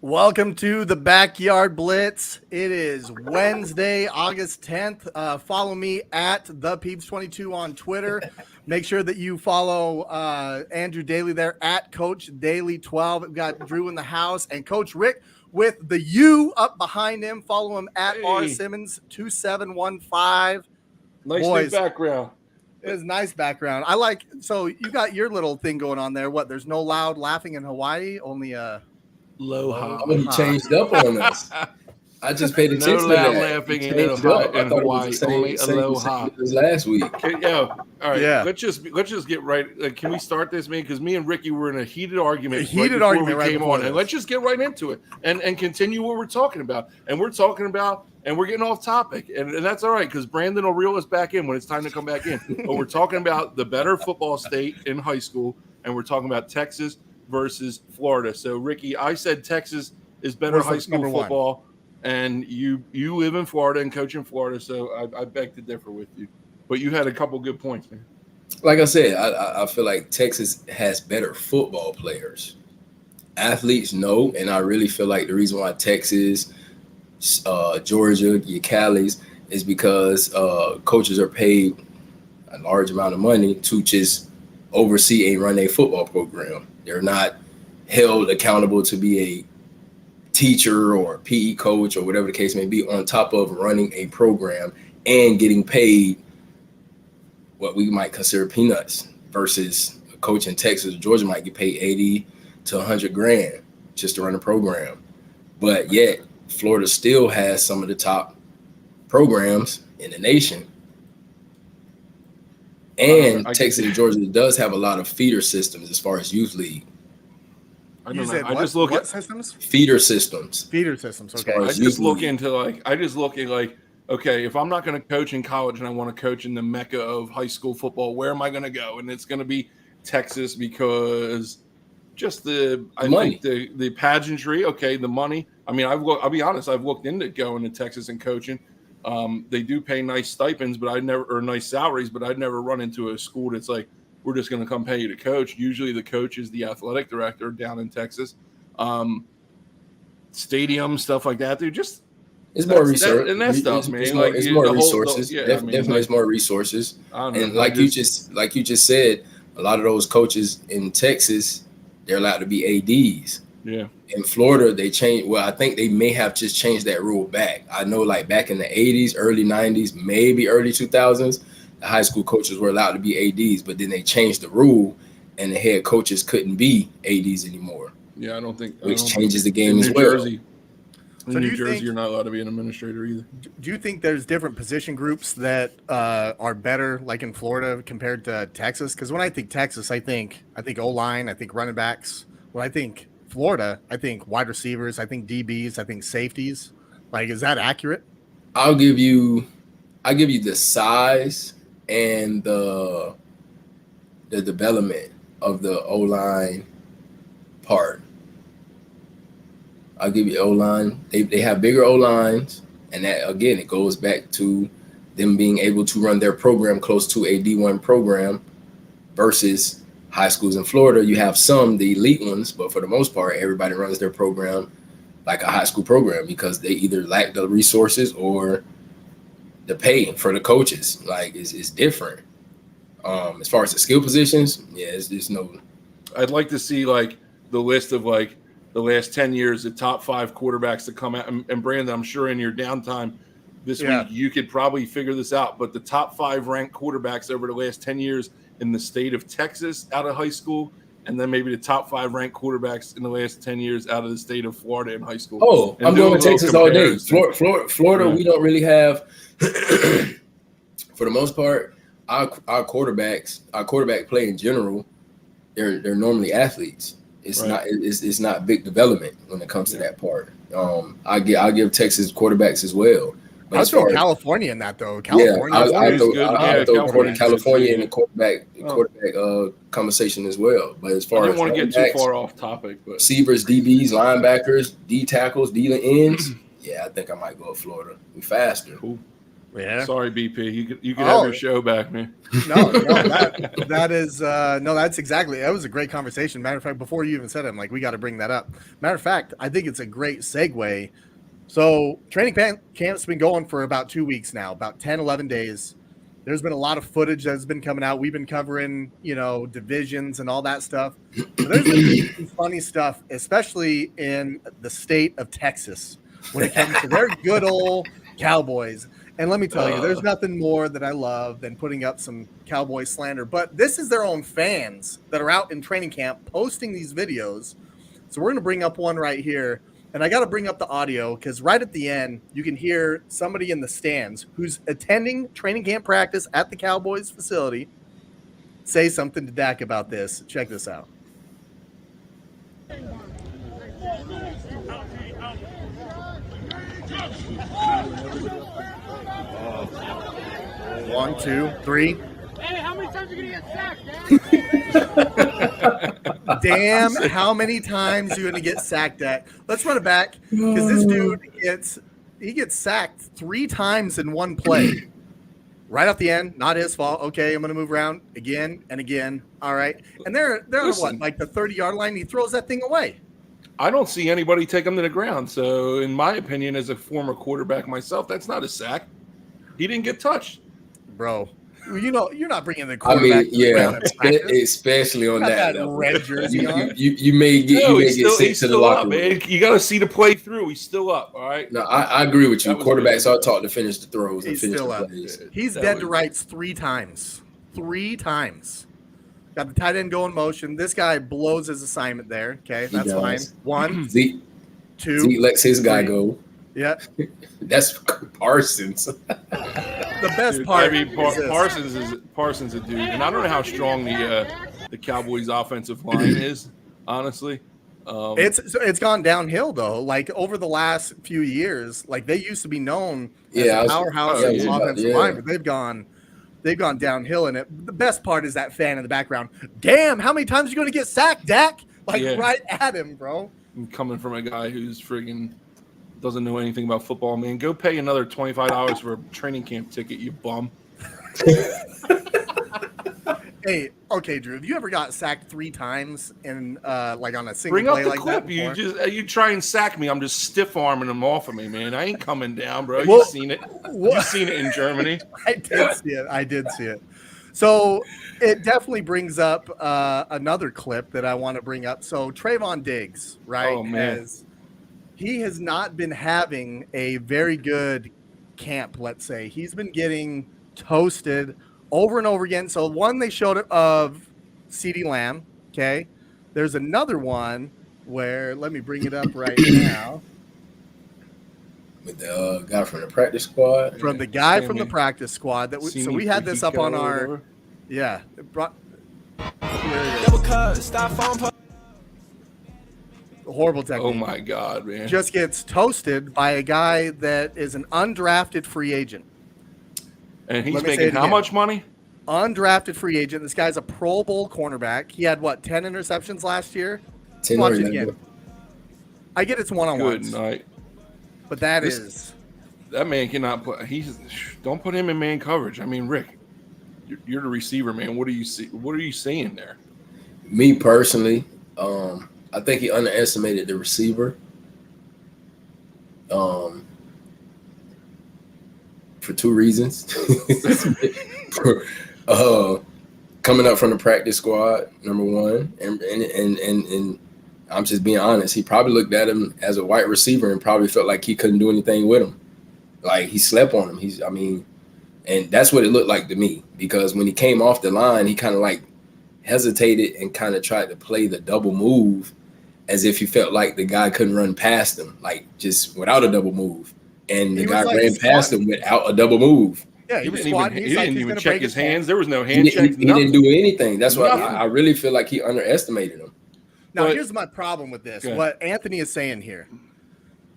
Welcome to the Backyard Blitz. It is Wednesday, August 10th. Follow me at thepeeps22 on Twitter. Make sure that you follow Andrew Daly there at Coach Daly12. We've got Drew in the house and Coach Rick with the U up behind him. Follow him at rsimmons2715. Nice new background. It is nice background. I like, so you got your little thing going on there. What? There's no loud laughing in Hawaii, only Aloha. He changed up on us. I just paid attention to that. Laughing in Hawaii, only aloha. Last week. All right. Yeah. Let's just get right. Can we start this, man? Because me and Ricky were in a heated argument. And let's just get right into it and continue what we're talking about. And we're getting off topic, and that's all right because Brandon will reel us back in when it's time to come back in. But we're talking about the better football state in high school, and we're talking about Texas versus Florida. So, Ricky, I said Texas is better high school football, and you live in Florida and coach in Florida, so I beg to differ with you. But you had a couple good points, man. Like I said, I feel like Texas has better football players. Athletes, no, and I really feel like the reason why Texas, Georgia, your Callies, is because coaches are paid a large amount of money to just oversee and run a football program. They're not held accountable to be a teacher or a PE coach or whatever the case may be on top of running a program and getting paid what we might consider peanuts versus a coach in Texas or Georgia might get paid 80 to 100 grand just to run a program. But yet Florida still has some of the top programs in the nation. And Texas and Georgia does have a lot of feeder systems as far as youth league. I don't know. I just look at systems. Feeder systems. Okay. I just look at okay, if I'm not going to coach in college and I want to coach in the mecca of high school football, where am I going to go? And it's going to be Texas because just the pageantry. Okay, the money. I mean, I'll be honest. I've looked into going to Texas and coaching. They do pay nice stipends, but nice salaries, but I'd never run into a school that's like, we're just going to come pay you to coach. Usually the coach is the athletic director down in Texas. Stadium, stuff like that. It's more research. It's more resources. Definitely it's more resources. And like you just said, a lot of those coaches in Texas, they're allowed to be ADs. Yeah. In Florida, they changed. Well, I think they may have just changed that rule back. I know, like back in the 80s, early 90s, maybe early 2000s, the high school coaches were allowed to be ADs, but then they changed the rule, and the head coaches couldn't be ADs anymore. Yeah, which changes the game as well. In New Jersey, you're not allowed to be an administrator either. Do you think there's different position groups that are better, like in Florida, compared to Texas? Because when I think Texas, I think O-line, I think running backs. When I think Florida, I think wide receivers, I think DBs, I think safeties. Like, is that accurate? I'll give you the size and the development of the O-line part. I'll give you O-line. They have bigger O-lines, and that, again, it goes back to them being able to run their program close to a D1 program versus high schools in Florida. You have the elite ones, but for the most part, everybody runs their program like a high school program because they either lack the resources or the pay for the coaches. Like, it's different. As far as the skill positions, there's no. I'd like to see like the list of like the last 10 years, the top 5 quarterbacks to come out. And Brandon, I'm sure in your downtime this week, you could probably figure this out. But the top 5 ranked quarterbacks over the last 10 years in the state of Texas out of high school, and then maybe the top 5 ranked quarterbacks in the last 10 years out of the state of Florida in high school. Oh, I'm going to Texas all day. Florida, we don't really have, for the most part, our quarterback play in general, they're normally athletes. It's not big development when it comes to that part. I give Texas quarterbacks as well. But I'll throw California in that though. California, I throw California in the quarterback conversation as well. But as far I didn't want to get too far off topic, but receivers, DBs, linebackers, D tackles, D ends. Yeah, I think I might go with Florida. We faster. Cool. Yeah. Sorry, BP. You can have your show back, man. No, that's exactly. That was a great conversation. Matter of fact, before you even said it, I'm like, we got to bring that up. Matter of fact, I think it's a great segue. So training camp's been going for about 2 weeks now, about 10, 11 days. There's been a lot of footage that's been coming out. We've been covering, divisions and all that stuff. But there's been some funny stuff, especially in the state of Texas when it comes to their good old Cowboys. And let me tell you, there's nothing more that I love than putting up some Cowboy slander. But this is their own fans that are out in training camp posting these videos. So we're going to bring up one right here. And I got to bring up the audio because right at the end, you can hear somebody in the stands who's attending training camp practice at the Cowboys facility say something to Dak about this. Check this out. 1, 2, 3. Hey, how many times are you going to get sacked, Damn, how many times are you going to get sacked, Dak? Let's run it back because this dude gets sacked 3 times in one play. Right off the end, not his fault. Okay, I'm going to move around again and again. All right. And they're what, like the 30-yard line? He throws that thing away. I don't see anybody take him to the ground. So, in my opinion, as a former quarterback myself, that's not a sack. He didn't get touched. Bro, you're not bringing the quarterback. Especially on that red jersey on. You may get sent to the locker room. You got to see the play through. He's still up. All right. No, I agree with you. Quarterbacks are taught to finish the throws and finish the plays. He's dead to rights 3 times. 3 times. Got the tight end going motion. This guy blows his assignment there. Okay, that's fine. 1, Zeke 2. Zeke lets his guy go. Yeah. That's Parsons. The best part. I mean, Parsons a dude, and I don't know how strong the Cowboys' offensive line is. Honestly, it's gone downhill though. Like over the last few years, like they used to be known as a powerhouse offensive line, but they've gone downhill. And the best part is that fan in the background. Damn, how many times are you going to get sacked, Dak? Right at him, bro. I'm coming from a guy who's friggin' doesn't know anything about football, man. Go pay another $25 for a training camp ticket, you bum. Hey, okay, Drew. Have you ever got sacked 3 times in like on a single play like that? Bring up the clip. You try and sack me. I'm just stiff arming them off of me, man. I ain't coming down, bro. You've seen it. You've seen it in Germany. I did see it. So it definitely brings up another clip that I want to bring up. So Trayvon Diggs, right? Oh man. He has not been having a very good camp, let's say. He's been getting toasted over and over again. So one they showed of CeeDee Lamb, okay? There's another one where, let me bring it up right now. With the guy from the practice squad? From the guy from the practice squad. So we had this up on our – yeah. Horrible technique. Oh my God, man! Just gets toasted by a guy that is an undrafted free agent, and he's making how much money? Undrafted free agent. This guy's a Pro Bowl cornerback. He had 10 interceptions last year. 10 Watch it again. I get it's one-on-ones. Good night. But that man cannot put. Don't put him in man coverage. I mean, Rick, you're the receiver, man. What do you see? What are you seeing there? Me personally, I think he underestimated the receiver. For 2 reasons. Coming up from the practice squad, number 1, and I'm just being honest. He probably looked at him as a white receiver and probably felt like he couldn't do anything with him. Like he slept on him. And that's what it looked like to me, because when he came off the line, he kind of like hesitated and kind of tried to play the double move as if he felt like the guy couldn't run past him, like just without a double move. And the guy ran past him without a double move. Yeah, he didn't even check his hands. There was no handshake. He didn't do anything. That's why I really feel like he underestimated him. Now, here's my problem with this. What Anthony is saying here.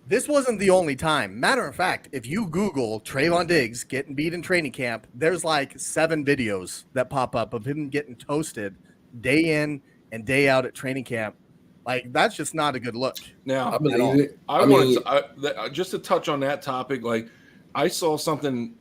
This wasn't the only time. Matter of fact, if you Google Trayvon Diggs getting beat in training camp, there's like 7 videos that pop up of him getting toasted day in and day out at training camp. Like, that's just not a good look. Now, I believe it. Just to touch on that topic, like, I saw something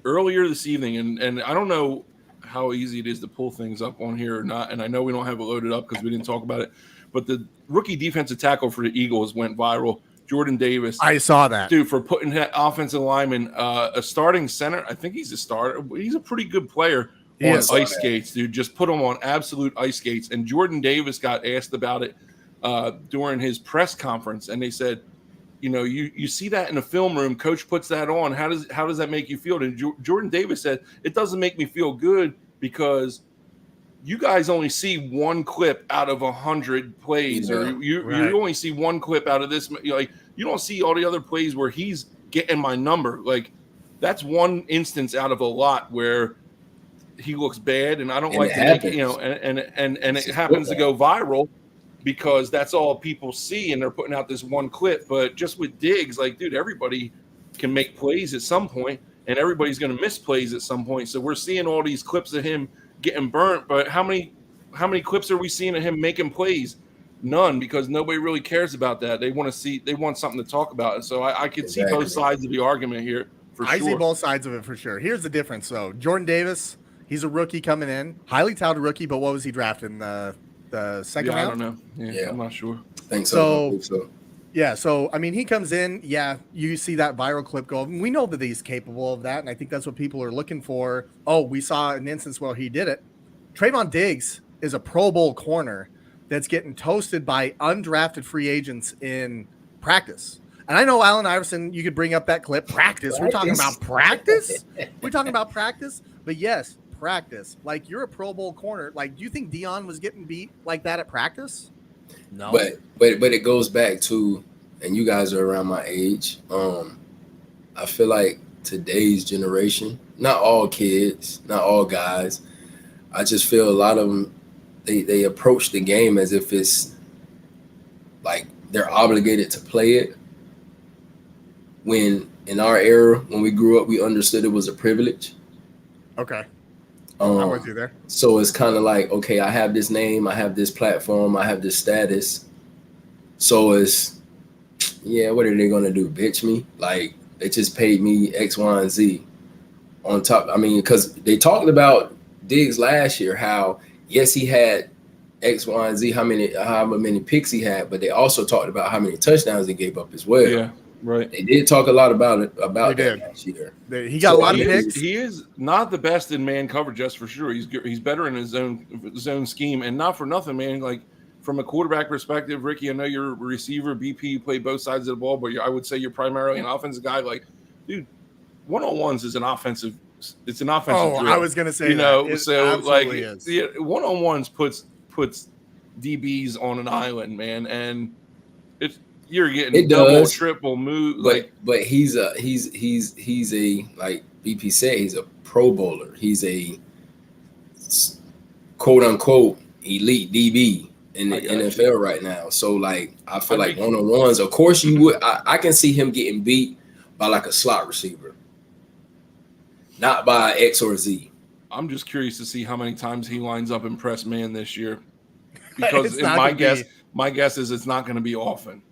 earlier this evening, and I don't know how easy it is to pull things up on here or not, and I know we don't have it loaded up because we didn't talk about it, but the rookie defensive tackle for the Eagles went viral. Jordan Davis. I saw that. Dude, for putting that offensive lineman, a starting center, I think he's a starter. He's a pretty good player on ice skates, dude. Just put him on absolute ice skates. And Jordan Davis got asked about it during his press conference, and they said, you know, you see that in the film room, coach puts that on. How does that make you feel? And Jordan Davis said, it doesn't make me feel good because you guys only see one clip out of 100 plays, or you only see one clip out of this. Like, you don't see all the other plays where he's getting my number. Like, that's one instance out of a lot where he looks bad, and I don't like to make it, you know, and it happens to go viral because that's all people see, and they're putting out this one clip. But just with Diggs, like, dude, everybody can make plays at some point, and everybody's going to miss plays at some point. So we're seeing all these clips of him getting burnt, but how many clips are we seeing of him making plays? None, because nobody really cares about that. They want something to talk about. And so I could see both sides of the argument here for sure. I see both sides of it for sure. Here's the difference though. Jordan Davis, he's a rookie coming in, highly touted rookie, but what was he drafted in the second round? I don't know. Yeah, I'm not sure. I think so. Yeah, so I mean, he comes in. Yeah, you see that viral clip go. We know that he's capable of that, and I think that's what people are looking for. Oh, we saw an instance where he did it. Trayvon Diggs is a Pro Bowl corner that's getting toasted by undrafted free agents in practice. And I know Allen Iverson, you could bring up that clip. Practice. We're talking about practice. We're talking about practice. But yes, practice. Like, you're a Pro Bowl corner. Like, do you think Dion was getting beat like that at practice? No. But it goes back to, and you guys are around my age. I feel like today's generation, not all kids, not all guys, I just feel a lot of them, they approach the game as if it's like they're obligated to play it. When in our era, when we grew up, we understood it was a privilege. Okay. I'm with you there. So it's kind of like, okay, I have this name, I have this platform, I have this status. So it's, yeah, what are they going to do? Bitch me? Like, they just paid me X, Y, and Z on top. I mean, because they talked about Diggs last year, how, yes, he had X, Y, and Z, however many picks he had, but they also talked about how many touchdowns he gave up as well. Yeah. Right. They did talk a lot about that last year. He got a lot of picks. He is not the best in man coverage, that's for sure. He's better in his own scheme, and not for nothing, man. Like, from a quarterback perspective, Rickie, I know you're a receiver, BP, you play both sides of the ball, but I would say you're primarily an offensive guy. Like, dude, one-on-ones is an offensive. It's an offensive. Oh, drill. I was gonna say, you know, that. So like, yeah, one-on-ones puts DBs on an island, man, and you're getting double, triple move. But he's a like BP said, he's a Pro Bowler. He's a quote unquote elite DB in the NFL right now. So like, I feel like one-on-ones, of course you would. I can see him getting beat by like a slot receiver, not by X or Z. I'm just curious to see how many times he lines up in press man this year, because my guess is it's not going to be often.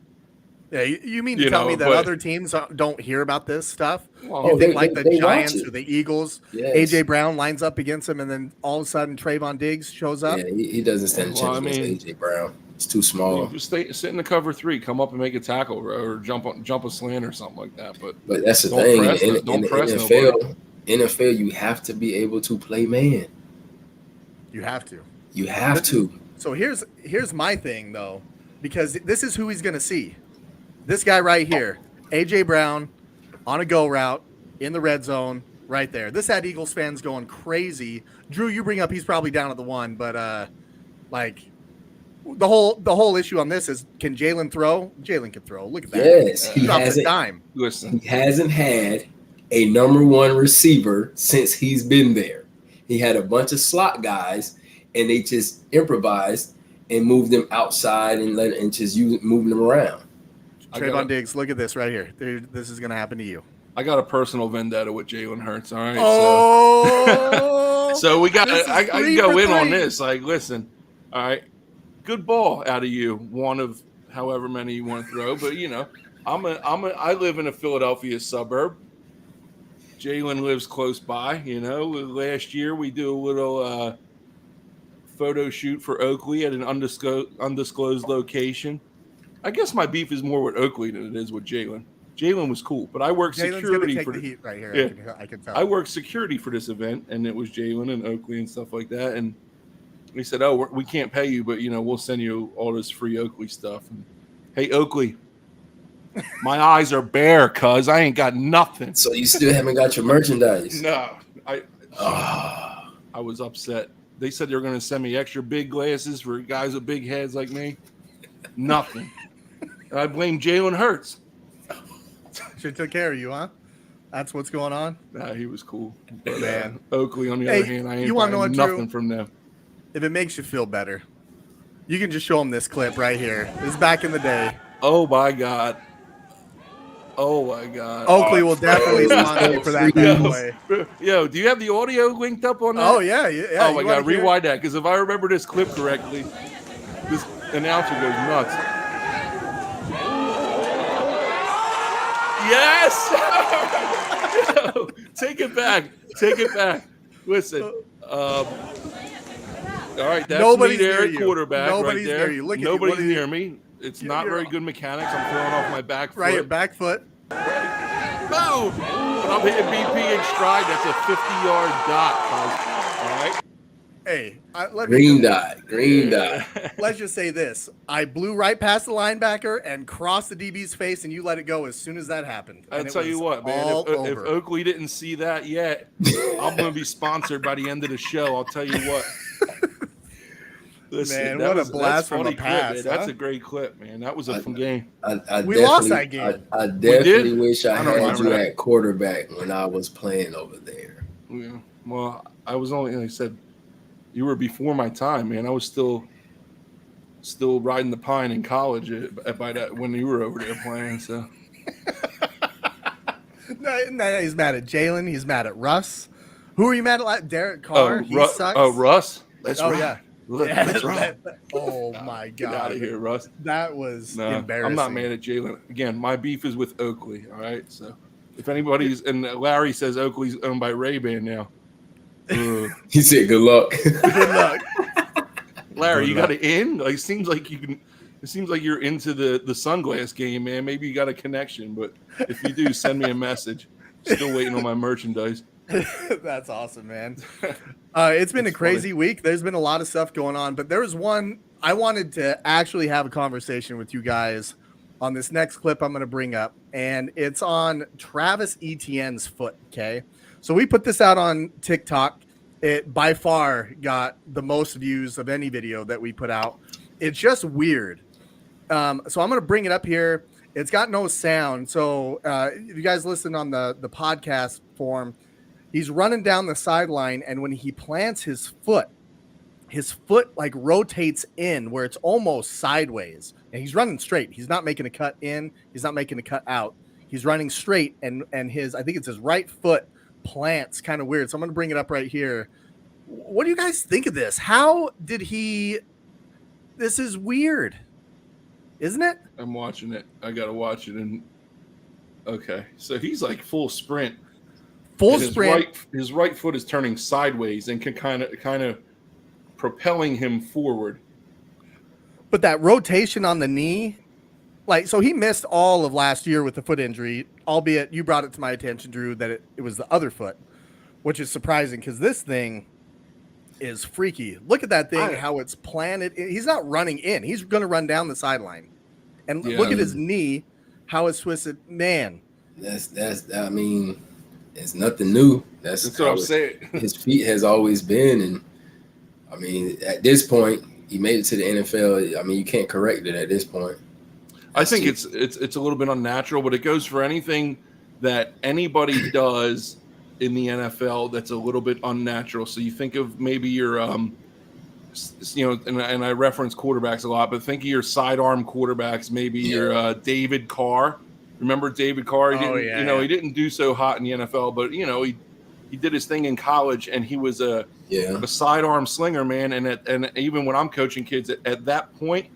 Yeah, you mean to tell me that other teams don't hear about this stuff? You think like the Giants or the Eagles, A.J. Brown lines up against him, and then all of a sudden Trayvon Diggs shows up? Yeah, he doesn't stand a chance against A.J. Brown. It's too small. Sit in the cover 3, come up and make a tackle, or jump a slant or something like that. But that's the thing. In the NFL, you have to be able to play man. You have to. You have to. So here's my thing, though, because this is who he's going to see. This guy right here, A.J. Brown, on a go route, in the red zone, right there. This had Eagles fans going crazy. Drew, you bring up he's probably down at the 1, but like the whole issue on this is, can Jalen throw? Jalen can throw. Look at that. Yes, he hasn't had a number 1 receiver since he's been there. He had a bunch of slot guys, and they just improvised and moved them outside and moving them around. Trayvon Diggs, look at this right here. This is going to happen to you. I got a personal vendetta with Jalen Hurts. All right. So we got. I can go in on this. Like, listen. All right. Good ball out of you. One of however many you want to throw, but I live in a Philadelphia suburb. Jalen lives close by. Last year we do a little photo shoot for Oakley at an undisclosed location. I guess my beef is more with Oakley than it is with Jalen. Jalen was cool, but I work security for the heat right here. Yeah. I can tell. I work security for this event, and it was Jalen and Oakley and stuff like that. And we said, "Oh, we can't pay you, but we'll send you all this free Oakley stuff." And, hey, Oakley, my eyes are bare, cuz I ain't got nothing. So you still haven't got your merchandise? No, I was upset. They said they were going to send me extra big glasses for guys with big heads like me. Nothing. And I blame Jalen Hurts. Should took care of you, huh? That's what's going on. Nah, he was cool. But, man, Oakley on the other hand, I ain't buying nothing from them. If it makes you feel better, you can just show them this clip right here. This is back in the day. Oh my God. Oakley will definitely sponsor you for that giveaway. Yo, do you have the audio linked up on that? Oh yeah. Oh my God, rewind that, because if I remember this clip correctly, this announcer goes nuts. Yes! Yo, take it back. Listen. All right, that's Nobody's me there at quarterback. Nobody's right there. near you. Look at Nobody's near me. It's not very good mechanics. I'm throwing off my back foot. Right, your back foot. Boom! But I'm hitting BP in stride. That's a 50-yard dot, guys. All right? Hey, green dot. Let's just say this. I blew right past the linebacker and crossed the DB's face, and you let it go as soon as that happened. I'll tell you what, man. If Oakley didn't see that yet, I'm going to be sponsored by the end of the show. I'll tell you what. Listen, man, what a blast from the past. That's a great clip, man. That was a fun game. We lost that game. I definitely wish I had you at quarterback when I was playing over there. Yeah. Well, I was only, like I said, you were before my time, man. I was still riding the pine in college by that when you were over there playing. So. No, he's mad at Jalen. He's mad at Russ. Who are you mad at? Derek Carr. He sucks. Oh, Russ. That's right. Yeah. That's right. Oh my God! Get out of here, Russ. That was embarrassing. I'm not mad at Jalen. Again, my beef is with Oakley. All right, so if anybody's and Larry says Oakley's owned by Ray-Ban now. He said, "Good luck." Good luck, Larry. You got it in. Like, it seems like you're into the sunglass game, man. Maybe you got a connection, but if you do, send me a message. Still waiting on my merchandise. That's awesome, man. It's been a crazy week. There's been a lot of stuff going on, but there was one I wanted to actually have a conversation with you guys on this next clip I'm going to bring up, and it's on Travis Etienne's foot, okay? So we put this out on TikTok. It by far got the most views of any video that we put out. It's just weird. So I'm going to bring it up here. It's got no sound. So if you guys listen on the podcast form, he's running down the sideline, and when he plants his foot like rotates in where it's almost sideways, and he's running straight. He's not making a cut in. He's not making a cut out. He's running straight, and I think it's his right foot plants kind of weird. So I'm going to bring it up right here. What do you guys think of this? How did he? This is weird, isn't it? I'm watching it. I got to watch it. And okay, so he's like full sprint. His right foot is turning sideways and can kind of propelling him forward. But that rotation on the knee, so he missed all of last year with the foot injury, albeit you brought it to my attention, Drew, that it was the other foot, which is surprising because this thing is freaky. Look at that thing, how it's planted. He's not running in. He's going to run down the sideline. And look at his knee, how it's twisted. Man. I mean, it's nothing new. That's what I'm saying. His feet has always been, and I mean, at this point, he made it to the NFL. I mean, you can't correct it at this point. I think it's a little bit unnatural, but it goes for anything that anybody does in the NFL that's a little bit unnatural. So you think of maybe your and I reference quarterbacks a lot, but think of your sidearm quarterbacks, maybe your David Carr. Remember David Carr? He didn't do so hot in the NFL, but he did his thing in college, and he was a sidearm slinger, man. And even when I'm coaching kids at that point,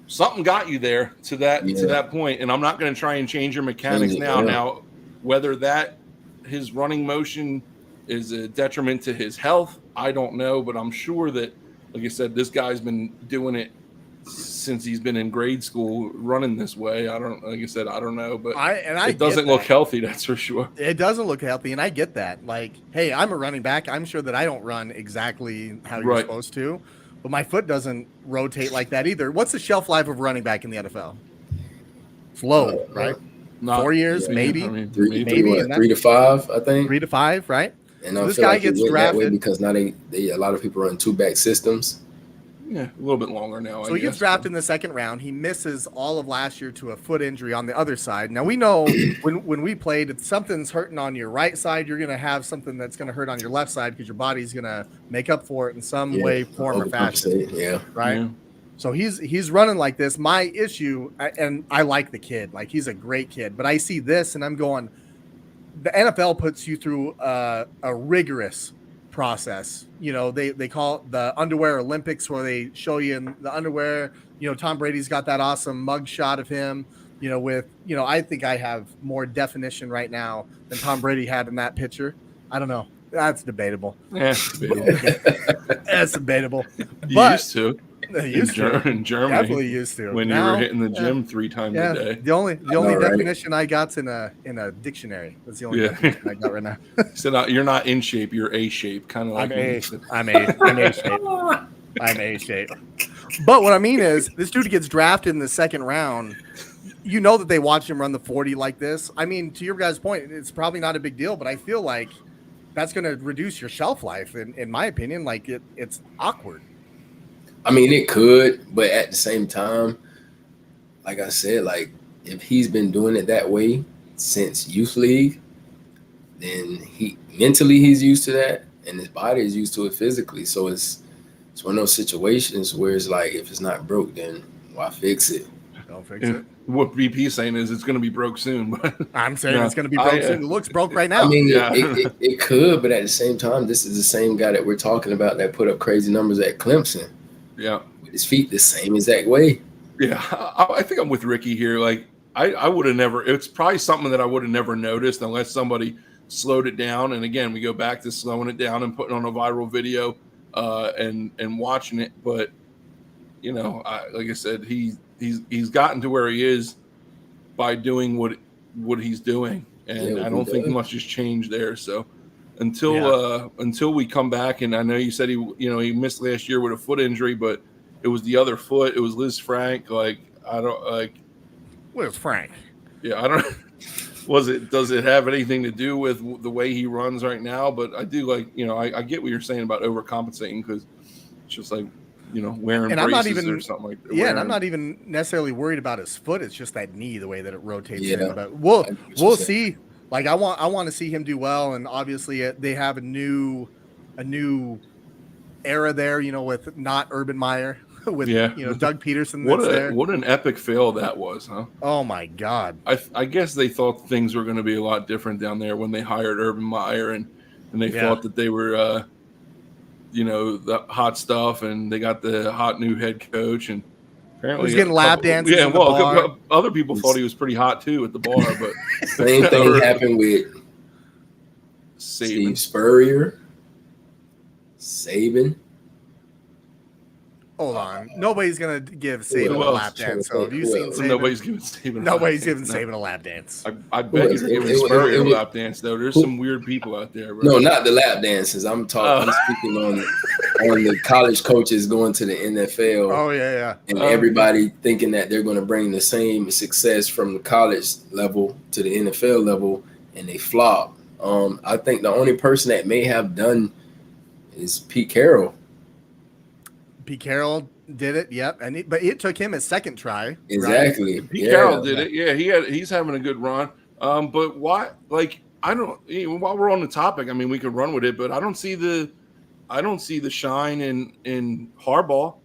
something got you there to that point. And I'm not going to try and change your mechanics now. Yeah. Now, whether his running motion is a detriment to his health, I don't know, but I'm sure that, like I said, this guy's been doing it since he's been in grade school, running this way. I don't know, but it doesn't look healthy. That's for sure. It doesn't look healthy, and I get that. Like, hey, I'm a running back. I'm sure that I don't run exactly how you're supposed to, but my foot doesn't rotate like that either. What's the shelf life of running back in the NFL? It's low, right? 4 years, maybe. I mean, maybe 3 to 5, I think. 3 to 5, right? And so this guy gets drafted that way because now they a lot of people run 2-back systems. Yeah, a little bit longer now. So he gets drafted in the second round. He misses all of last year to a foot injury on the other side. Now, we know when we played, if something's hurting on your right side, you're going to have something that's going to hurt on your left side because your body's going to make up for it in some way, form, or fashion. Yeah. Right? Yeah. So he's running like this. My issue, and I like the kid. Like, he's a great kid. But I see this, and I'm going, the NFL puts you through a rigorous process. They call it the underwear Olympics, where they show you in the underwear. Tom Brady's got that awesome mug shot of him, I think I have more definition right now than Tom Brady had in that picture. I don't know. That's debatable. Yeah, that's debatable. You used to. In Germany, definitely used to. When you were hitting the gym 3 times a day. The only definition I got's in a dictionary. That's the only definition I got right now. So you're not in shape. You're A shape, kind of like I'm A shape. I'm A shape. But what I mean is, this dude gets drafted in the second round. You know that they watch him run the 40 like this. I mean, to your guys' point, it's probably not a big deal, but I feel like that's going to reduce your shelf life. In my opinion, like it's awkward. I mean, it could, but at the same time, like I said, like if he's been doing it that way since youth league, then he's used to that, and his body is used to it physically. So it's one of those situations where it's like, if it's not broke, then why fix it? Don't fix it. What BP's saying is it's going to be broke soon. But I'm saying it's going to be broke soon. It looks broke right now. I mean, it could, but at the same time, this is the same guy that we're talking about that put up crazy numbers at Clemson. Yeah. With his feet the same exact way. Yeah. I think I'm with Rickie here. Like, I would have never – it's probably something that I would have never noticed unless somebody slowed it down. And, again, we go back to slowing it down and putting on a viral video and watching it. But, like I said, he's gotten to where he is by doing what he's doing. And I don't think much has changed there. So until we come back, and I know you said he missed last year with a foot injury, but it was the other foot. It was Liz Frank. Like, I don't like. Where's Frank? Yeah, I don't. Does it have anything to do with the way he runs right now? But I do like, I get what you're saying about overcompensating, because it's just like, wearing and braces or something like that. Yeah, and I'm not even necessarily worried about his foot. It's just that knee, the way that it rotates in. But we'll see. Like, I want to see him do well, and obviously they have a new era there, with not Urban Meyer, with Doug Peterson. What an epic fail that was, huh? Oh my God! I guess they thought things were going to be a lot different down there when they hired Urban Meyer, and they thought that they were, the hot stuff, and they got the hot new head coach, and apparently he was getting lap dances. Yeah, well, other people thought he was pretty hot too at the bar, but same thing happened with Steve Spurrier, Saban. Hold on. Nobody's going to give Saban a lap dance. So have you seen Saban? Nobody's giving Saban a lap dance. I bet you're giving Spurrier a lap dance, though. There's some weird people out there. Bro. No, not the lap dances. I'm speaking on the college coaches going to the NFL. Oh, yeah. And everybody thinking that they're going to bring the same success from the college level to the NFL level, and they flop. I think the only person that may have done is Pete Carroll. Pete Carroll did it, yep, but it took him a second try. Exactly. Right? Pete Carroll did it. Yeah, he's having a good run. But why? Like, I don't. While we're on the topic, I mean, we could run with it, but I don't see the I don't see the shine in Harbaugh.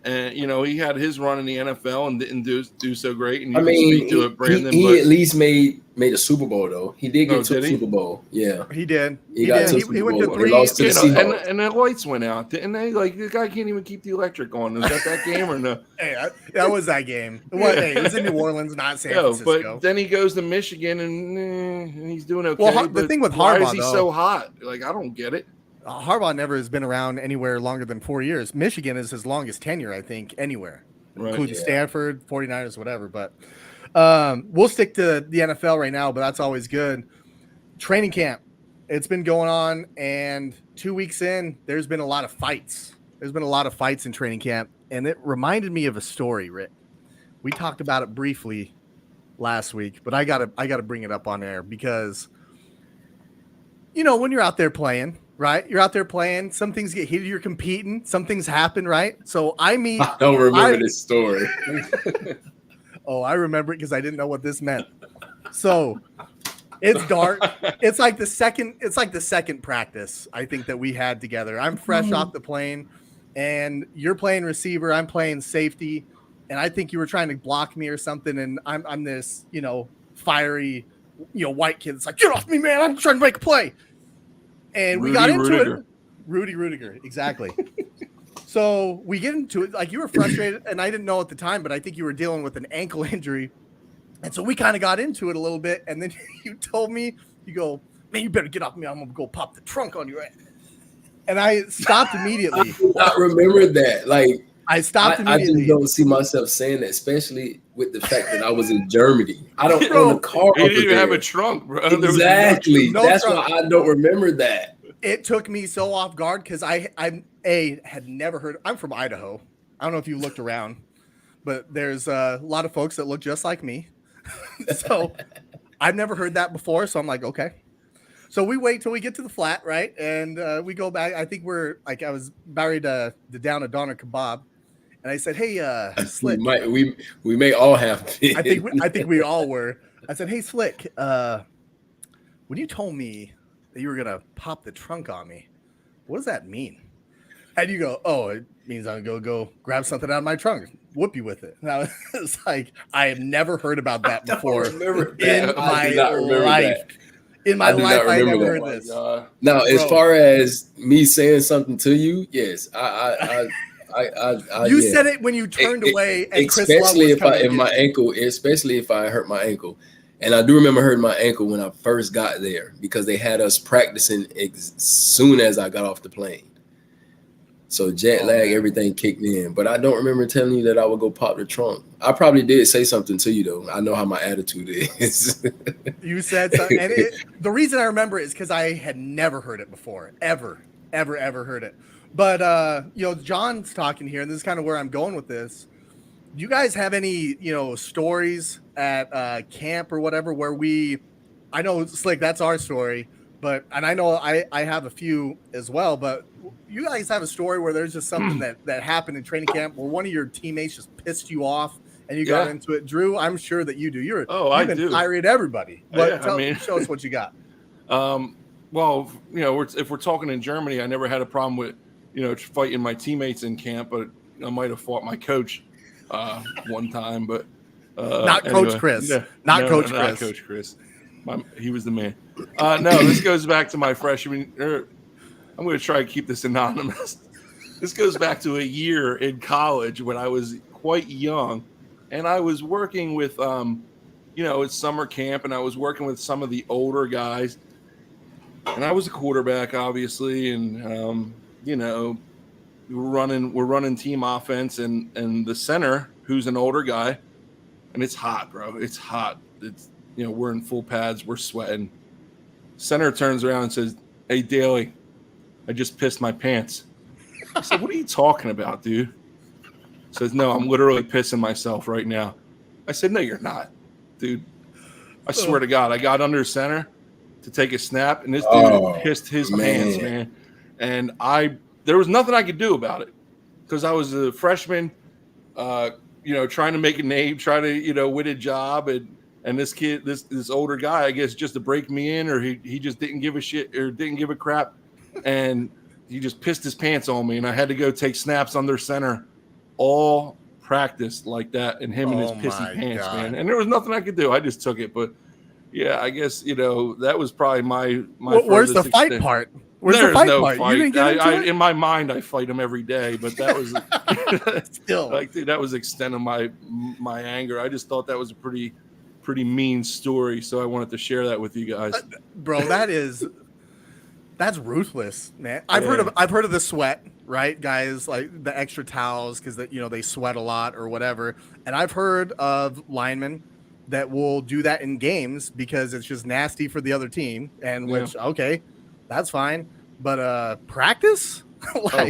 And, you know, he had his run in the NFL and didn't do so great. And you can speak to it, Brandon. He at least made a Super Bowl, though. He did get to the Super Bowl. Yeah. He did. He got to the Super went Bowl. to 3. They lost to the Seahawks. And the lights went out, didn't they? Like, the guy can't even keep the electric on. Was that game or no? Hey, that was that game. It was in New Orleans, not San Francisco. But then he goes to Michigan and he's doing okay. Well, the thing with Harbaugh, why is he so hot? Like, I don't get it. Harbaugh never has been around anywhere longer than 4 years. Michigan is his longest tenure, I think, anywhere, including Stanford, 49ers, whatever. But we'll stick to the NFL right now, but that's always good. Training camp, it's been going on, and 2 weeks in, there's been a lot of fights. There's been a lot of fights in training camp, and it reminded me of a story, Rick. We talked about it briefly last week, but I gotta bring it up on air because, you know, when you're out there playing, right? You're out there playing. Some things get heated. You're competing. Some things happen, right? So I don't remember this story. Oh, I remember it because I didn't know what this meant. So it's dark. It's like the second practice I think that we had together. I'm fresh off the plane, and you're playing receiver. I'm playing safety, and I think you were trying to block me or something. And I'm this, you know, fiery, you know, white kid. It's like, get off me, man! I'm trying to make a play. And we got into it. Rudy Rudiger, exactly. So we get into it. Like, you were frustrated, and I didn't know at the time, but I think you were dealing with an ankle injury. And so we kind of got into it a little bit. And then you told me, you go, man, you better get off me. I'm going to go pop the trunk on your ass. And I stopped immediately. I do not remember that. Like, I stopped immediately. I just don't see myself saying that, especially with the fact that I was in Germany. I don't own a car. He didn't even have a trunk, bro. Exactly. That's why I don't remember that. It took me so off guard because I had never heard. I'm from Idaho. I don't know if you looked around, but there's a lot of folks that look just like me. So I've never heard that before. So I'm like, okay. So we wait till we get to the flat, right? And we go back. I think we're like, I was married to down a doner kebab. And I said, hey, Slick. We may all have been. I think we all were. I said, hey, Slick, when you told me that you were going to pop the trunk on me, what does that mean? And you go, oh, it means I'm going to go grab something out of my trunk, whoop you with it. And I was like, I have never heard about that before in my life. In my life, I never heard this. Now, as far as me saying something to you, yes, you said it when you turned away, and especially if I hurt my ankle. And I do remember hurting my ankle when I first got there because they had us practicing as soon as I got off the plane. So jet lag, everything kicked in. But I don't remember telling you that I would go pop the trunk. I probably did say something to you, though. I know how my attitude is. You said something. And the reason I remember it is because I had never heard it before. Ever heard it. But, you know, John's talking here, and this is kind of where I'm going with this. Do you guys have any, you know, stories at camp or whatever where I know, Slick, that's our story, and I know I have a few as well, but you guys have a story where there's just something that happened in training camp where one of your teammates just pissed you off and you got into it. Drew, I'm sure that you do. You've been fiery at everybody. But show us what you got. Well, you know, if we're talking in Germany, I never had a problem with, you know, fighting my teammates in camp, but I might have fought my coach one time, but not anyway. Coach Chris. Not Coach Chris. He was the man. No, this goes back to my freshman. I'm going to try to keep this anonymous. This goes back to a year in college when I was quite young, and I was working with, you know, it's summer camp, and I was working with some of the older guys, and I was a quarterback, obviously, and you know, we're running team offense, and the center, who's an older guy, and it's hot, bro. It's hot. It's, you know, we're in full pads, we're sweating. Center turns around and says, "Hey, Daly, I just pissed my pants." I said, "What are you talking about, dude?" He says, "No, I'm literally pissing myself right now." I said, "No, you're not, dude. I swear to God, I got under center to take a snap, and this dude pissed his pants, man. And there was nothing I could do about it because I was a freshman, you know, trying to make a name, trying to, you know, win a job, and this kid, this older guy, I guess, just to break me in, or he just didn't give a shit or didn't give a crap, and he just pissed his pants on me, and I had to go take snaps under center all practice like that, and him in his pissy pants, man. And there was nothing I could do. I just took it. But yeah, I guess that was probably my. Where's the fight part? There's no fight. You didn't get into it? In my mind, I fight him every day, but that was still that was the extent of my anger. I just thought that was a pretty mean story, so I wanted to share that with you guys. Bro, that's ruthless, man. I've heard of the sweat, right, guys? Like the extra towels because they sweat a lot or whatever. And I've heard of linemen that will do that in games because it's just nasty for the other team. And which that's fine. But practice?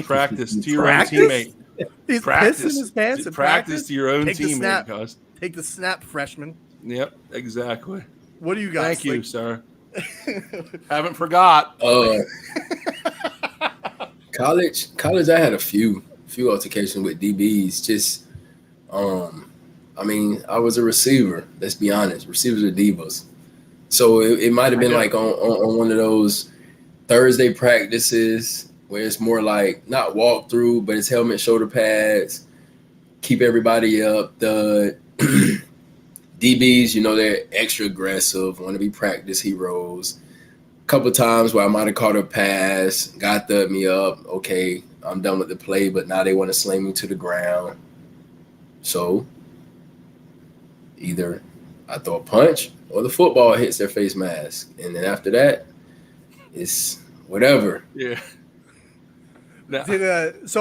Practice to your own teammate. He's pissing his pants. Practice to your own teammate. Take the snap, freshman. Yep, exactly. What do you guys think? Thank you, sir. Haven't forgot. College, I had a few altercations with DBs. Just, I was a receiver. Let's be honest. Receivers are divas. So it might have been like on one of those Thursday practices where it's more like not walk through, but it's helmet, shoulder pads, keep everybody up. The DBs, they're extra aggressive, want to be practice heroes. A couple of times where I might have caught a pass, got me up. Okay, I'm done with the play, but now they want to slam me to the ground. So either I throw a punch or the football hits their face mask. And then after that, it's whatever. Yeah. There was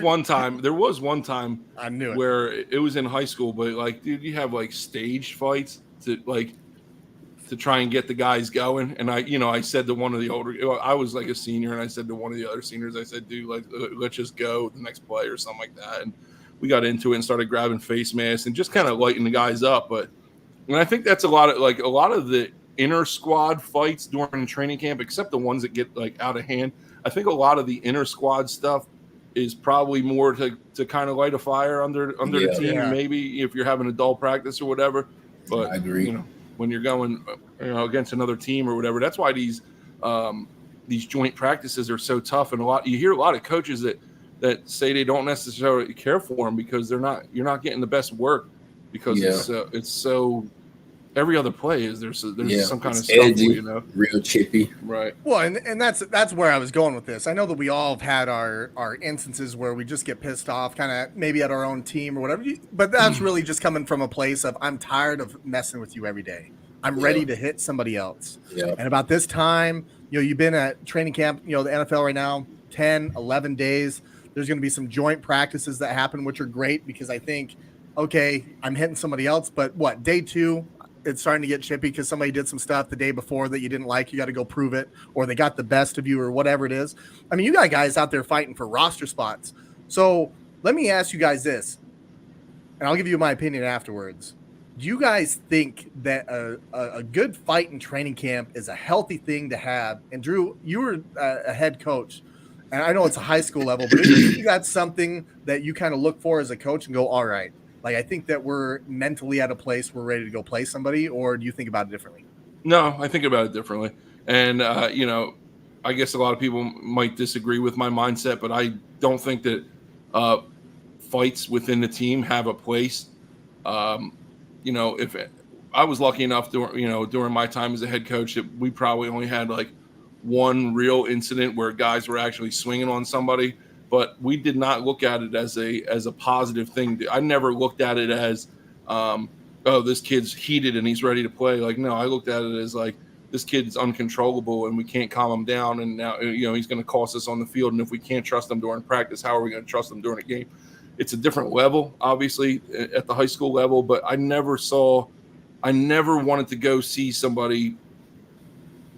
one time I knew it, where it was in high school, but like, dude, you have like staged fights to try and get the guys going. And I said to one of the I was like a senior, and I said to one of the other seniors, I said, dude, like, let's just go the next play or something like that. And we got into it and started grabbing face masks and just kind of lighting the guys up. And I think that's a lot of the inner squad fights during training camp, except the ones that get like out of hand. I think a lot of the inner squad stuff is probably more to kind of light a fire under the team, maybe if you're having a dull practice or whatever. But I agree. When you're going against another team or whatever, that's why these joint practices are so tough. And you hear a lot of coaches that say they don't necessarily care for them because you're not getting the best work because it's so. Every other play there's some kind of edgy, real chippy, right? Well, and that's where I was going with this. I know that we all have had our instances where we just get pissed off, kind of maybe at our own team or whatever. But that's really just coming from a place of I'm tired of messing with you every day. I'm ready to hit somebody else. Yeah. And about this time, you've been at training camp, the NFL right now, 10, 11 days. There's going to be some joint practices that happen, which are great because I think, I'm hitting somebody else, but day 2. It's starting to get chippy because somebody did some stuff the day before that you didn't like. You got to go prove it, or they got the best of you, or whatever it is. I mean, you got guys out there fighting for roster spots. So let me ask you guys this, and I'll give you my opinion afterwards. Do you guys think that a good fight in training camp is a healthy thing to have? And Drew, you were a head coach, and I know it's a high school level, but do you think that's something that you kind of look for as a coach and go, all right, like, I think that we're mentally at a place we're ready to go play somebody, or do you think about it differently? No, I think about it differently. And, I guess a lot of people might disagree with my mindset, but I don't think that fights within the team have a place. If I was lucky enough during my time as a head coach that we probably only had like one real incident where guys were actually swinging on somebody. But we did not look at it as a positive thing. I never looked at it as, this kid's heated and he's ready to play. Like, no, I looked at it as like, this kid's uncontrollable and we can't calm him down. And now, he's going to cost us on the field. And if we can't trust him during practice, how are we going to trust him during a game? It's a different level, obviously, at the high school level. But I never wanted to go see somebody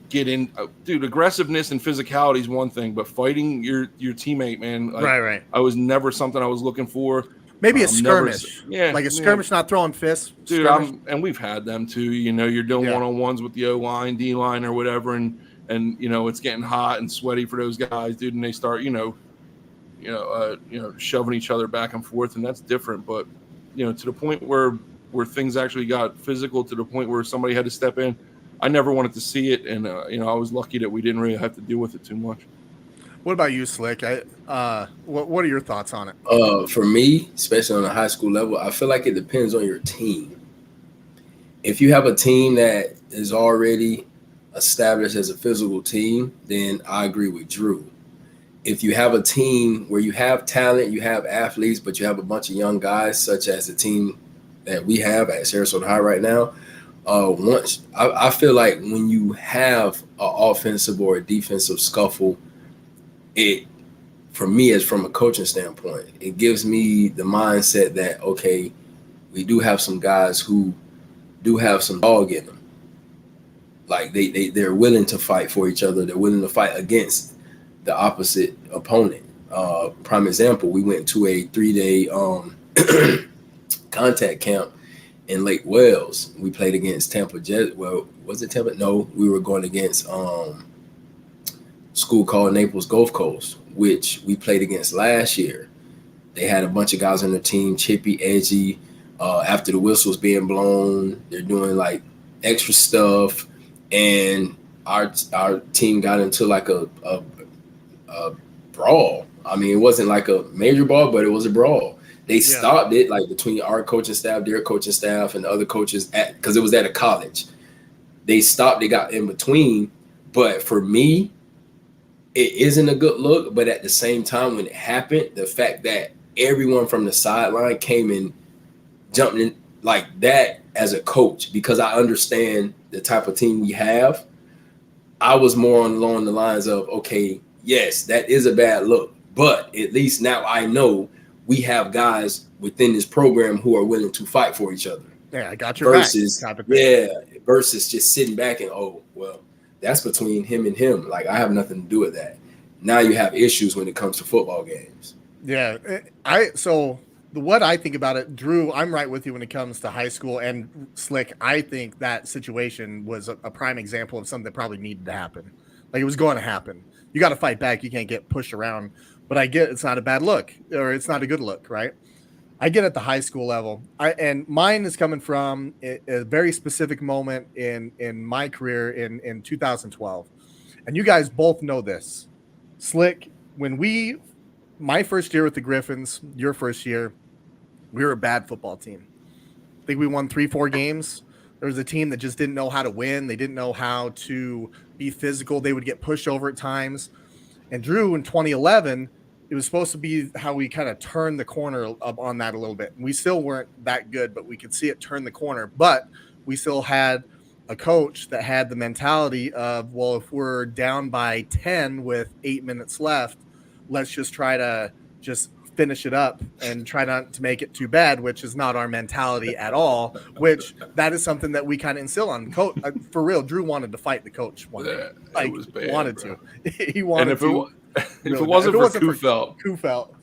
get in, dude. Aggressiveness and physicality is one thing, but fighting your teammate, man, right. I was never something I was looking for. Maybe a skirmish, like a skirmish, not throwing fists, dude. And we've had them too. You're doing one-on-ones with the O-line, D-line, or whatever, and it's getting hot and sweaty for those guys, dude, and they start shoving each other back and forth, and that's different. But to the point where things actually got physical, to the point where somebody had to step in. I never wanted to see it, and I was lucky that we didn't really have to deal with it too much. What about you, Slick? What are your thoughts on it? For me, especially on the high school level, I feel like it depends on your team. If you have a team that is already established as a physical team, then I agree with Drew. If you have a team where you have talent, you have athletes, but you have a bunch of young guys, such as the team that we have at Sarasota High right now, I feel like when you have an offensive or a defensive scuffle, for me, as from a coaching standpoint, it gives me the mindset that, okay, we do have some guys who do have some dog in them. Like they're willing to fight for each other. They're willing to fight against the opposite opponent. Prime example, we went to a 3-day contact camp in Lake Wales. We played against Tampa Jet. Well, was it Tampa? No, we were going against school called Naples Gulf Coast, which we played against last year. They had a bunch of guys on their team, chippy, edgy. After the whistle's being blown, they're doing like extra stuff, and our team got into like a brawl. I mean, it wasn't like a major brawl, but it was a brawl. They stopped it like between our coaching staff, their coaching staff, and the other coaches because it was at a college. They stopped. They got in between, but for me, it isn't a good look, but at the same time, when it happened, the fact that everyone from the sideline came and jumped in like that as a coach, because I understand the type of team we have, I was more along the lines of, okay, yes, that is a bad look, but at least now I know we have guys within this program who are willing to fight for each other. Yeah, I got your versus, back. Versus just sitting back and, oh, well, that's between him and him. Like, I have nothing to do with that. Now you have issues when it comes to football games. Yeah. What I think about it, Drew, I'm right with you when it comes to high school, and Slick, I think that situation was a prime example of something that probably needed to happen. Like, it was going to happen. You got to fight back. You can't get pushed around. But I get it's not a bad look, or it's not a good look, right? I get at the high school level. And mine is coming from a very specific moment in my career in 2012. And you guys both know this. Slick, my first year with the Griffins, your first year, we were a bad football team. I think we won 3-4 games. There was a team that just didn't know how to win. They didn't know how to be physical. They would get pushed over at times. And Drew, in 2011, it was supposed to be how we kind of turned the corner up on that a little bit. We still weren't that good, but we could see it turn the corner. But we still had a coach that had the mentality of, well, if we're down by 10 with 8 minutes left, let's just try to just finish it up and try not to make it too bad, which is not our mentality at all, which that is something that we kind of instill on. Coach, for real, Drew wanted to fight the coach one day. Like, was bad, wanted bro. To. He wanted and to. If it wasn't for Kufelt.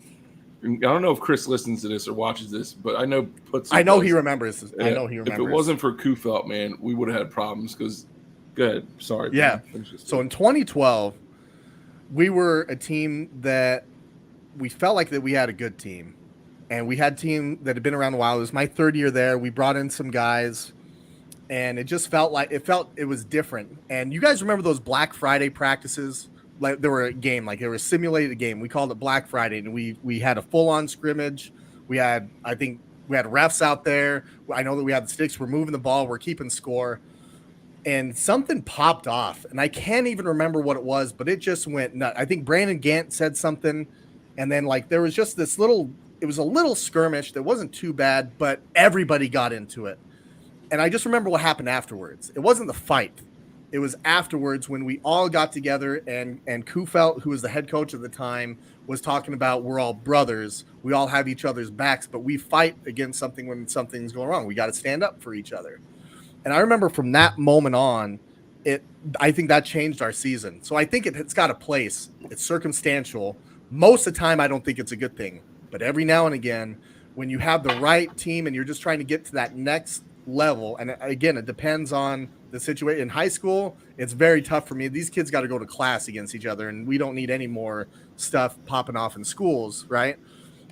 I don't know if Chris listens to this or watches this, but I know he remembers this. Yeah, if it wasn't for Kufelt, man, we would have had problems because go ahead. Sorry. Yeah. So in 2012, we were a team that we felt like that we had a good team. And we had a team that had been around a while. It was my third year there. We brought in some guys, and it just felt like it was different. And you guys remember those Black Friday practices? Like there were a game, like there was a simulated game. We called it Black Friday, and we had a full-on scrimmage. I think we had refs out there. I know that we had the sticks. We're moving the ball. We're keeping score. And something popped off, and I can't even remember what it was, but it just went nuts. I think Brandon Gant said something, and then like there was just it was a little skirmish that wasn't too bad, but everybody got into it. And I just remember what happened afterwards. It wasn't the fight. It was afterwards when we all got together and Kufelt, who was the head coach at the time, was talking about we're all brothers. We all have each other's backs, but we fight against something when something's going wrong. We got to stand up for each other. And I remember from that moment on, I think that changed our season. So I think it's got a place. It's circumstantial. Most of the time, I don't think it's a good thing. But every now and again, when you have the right team and you're just trying to get to that next level, and again, it depends on the situation. In high school, it's very tough for me. These kids got to go to class against each other, and we don't need any more stuff popping off in schools, right?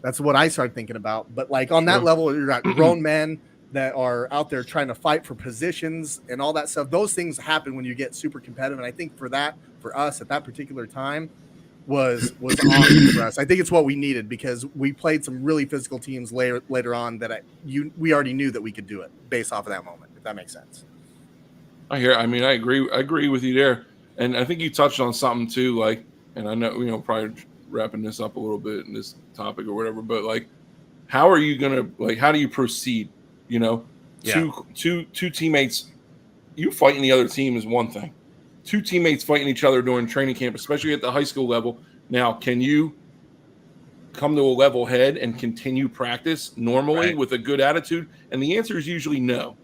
That's what I started thinking about. But like on that level, you've got grown men that are out there trying to fight for positions and all that stuff. Those things happen when you get super competitive. And I think for us at that particular time, was awesome for us. I think it's what we needed because we played some really physical teams later on that we already knew that we could do it based off of that moment, if that makes sense. I agree with you there. And I think you touched on something too, like, and I know, probably wrapping this up a little bit in this topic or whatever, but like, how are you going to, how do you proceed? Two teammates, you fighting the other team is one thing. Two teammates fighting each other during training camp, especially at the high school level. Now, can you come to a level head and continue practice normally with a good attitude? And the answer is usually no.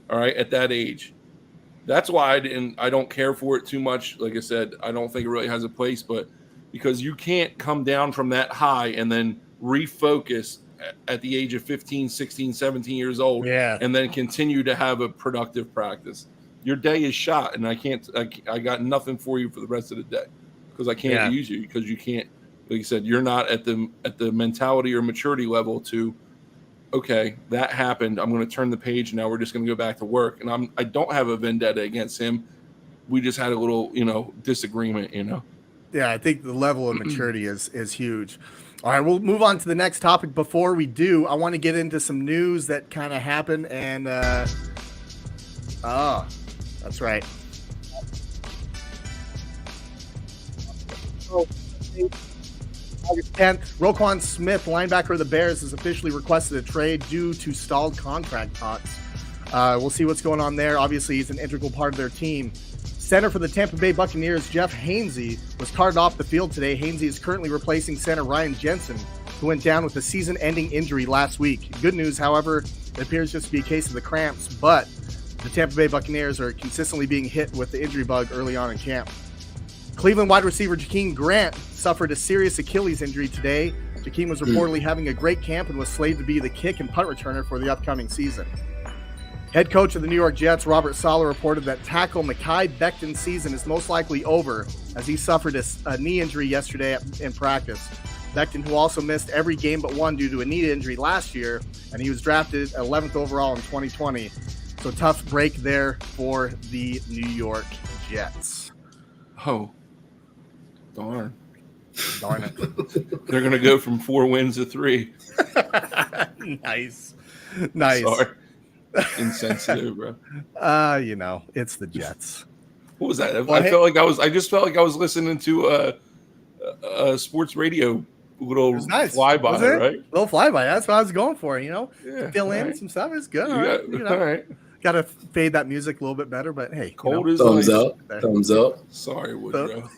All right, at that age. That's why I don't care for it too much. Like I said, I don't think it really has a place, but because you can't come down from that high and then refocus at the age of 15, 16, 17 years old and then continue to have a productive practice. Your day is shot, and I got nothing for you for the rest of the day because I can't use you because you can't, like you said, you're not at the mentality or maturity level to, okay, that happened. I'm going to turn the page. Now we're just going to go back to work. And I don't have a vendetta against him. We just had a little, disagreement, Yeah, I think the level of maturity is huge. All right, we'll move on to the next topic. Before we do, I want to get into some news that kind of happened. And, that's right. August 10th, Roquan Smith, linebacker of the Bears, has officially requested a trade due to stalled contract talks. We'll see what's going on there. Obviously, he's an integral part of their team. Center for the Tampa Bay Buccaneers, Jeff Hainsey, was carted off the field today. Hainsey is currently replacing center Ryan Jensen, who went down with a season-ending injury last week. Good news, however, it appears just to be a case of the cramps, but the Tampa Bay Buccaneers are consistently being hit with the injury bug early on in camp. Cleveland wide receiver Jakeem Grant suffered a serious Achilles injury today. Jakeem was reportedly having a great camp and was slated to be the kick and punt returner for the upcoming season. Head coach of the New York Jets, Robert Saleh, reported that tackle Mekhi Becton's season is most likely over as he suffered a knee injury yesterday in practice. Becton, who also missed every game but one due to a knee injury last year, and he was drafted 11th overall in 2020. So tough break there for the New York Jets. Oh, darn it. They're going to go from 4 wins to 3. Nice. Sorry. Insensitive, bro. It's the Jets. What was that? I just felt like I was listening to a sports radio little flyby, right? Little flyby. That's what I was going for, Fill in right. Some stuff is good. All right. Got to fade that music a little bit better, but hey. Cold is thumbs nice. up. Thumbs up. Sorry, Woodrow.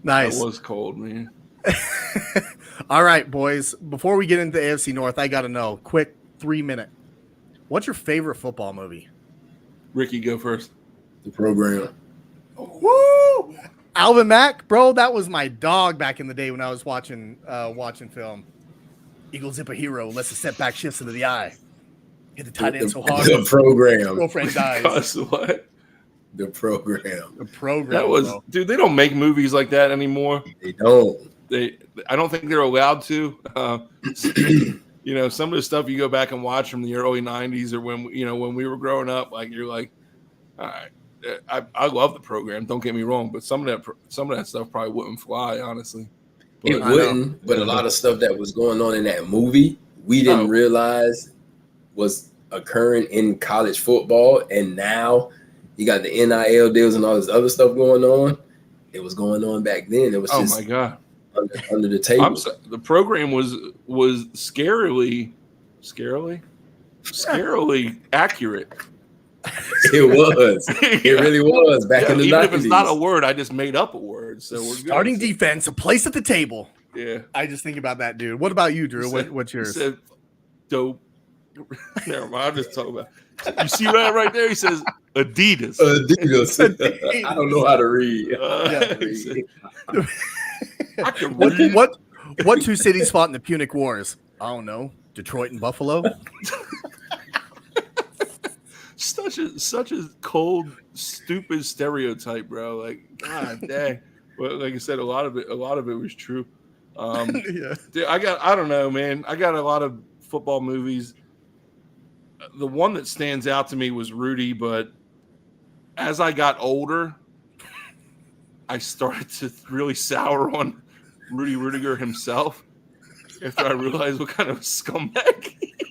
Nice. That was cold, man. All right, boys. Before we get into the AFC North, I got to know, quick 3-minute. What's your favorite football movie? Rickie, go first. The Program. Woo! Alvin Mack, bro, that was my dog back in the day when I was watching film. Eagle zip a hero, lets the setback shifts into the eye. Hit the tight end so hard. The Program. Girlfriend dies. What? The Program. The Program. That was, bro. Dude. They don't make movies like that anymore. They don't. I don't think they're allowed to. Some of the stuff you go back and watch from the early '90s or when we were growing up, like you're like, all right, I love The Program. Don't get me wrong, but some of that stuff probably wouldn't fly, honestly. But it wouldn't. But a lot of stuff that was going on in that movie, we didn't realize was occurring in college football, and now you got the NIL deals and all this other stuff going on. It was going on back then. It was just my god. Under the table. The Program was scarily accurate. It was. It really was back in the 90s. Even if it's not a word, I just made up a word. So we're starting good. Defense, a place at the table. Yeah. I just think about that, dude. What about you, Drew? What's yours? He said, dope. Never mind. I'm just talking about. You see that right there? He says Adidas. Adidas. I don't know how to read. I can read. What 2 cities fought in the Punic Wars? I don't know. Detroit and Buffalo. Such a cold, stupid stereotype, bro. Like, god dang. Well, like I said, a lot of it was true. Dude, I don't know, man. I got a lot of football movies. The one that stands out to me was Rudy, but as I got older, I started to really sour on Rudy Rudiger himself after I realized what kind of scumbag he is.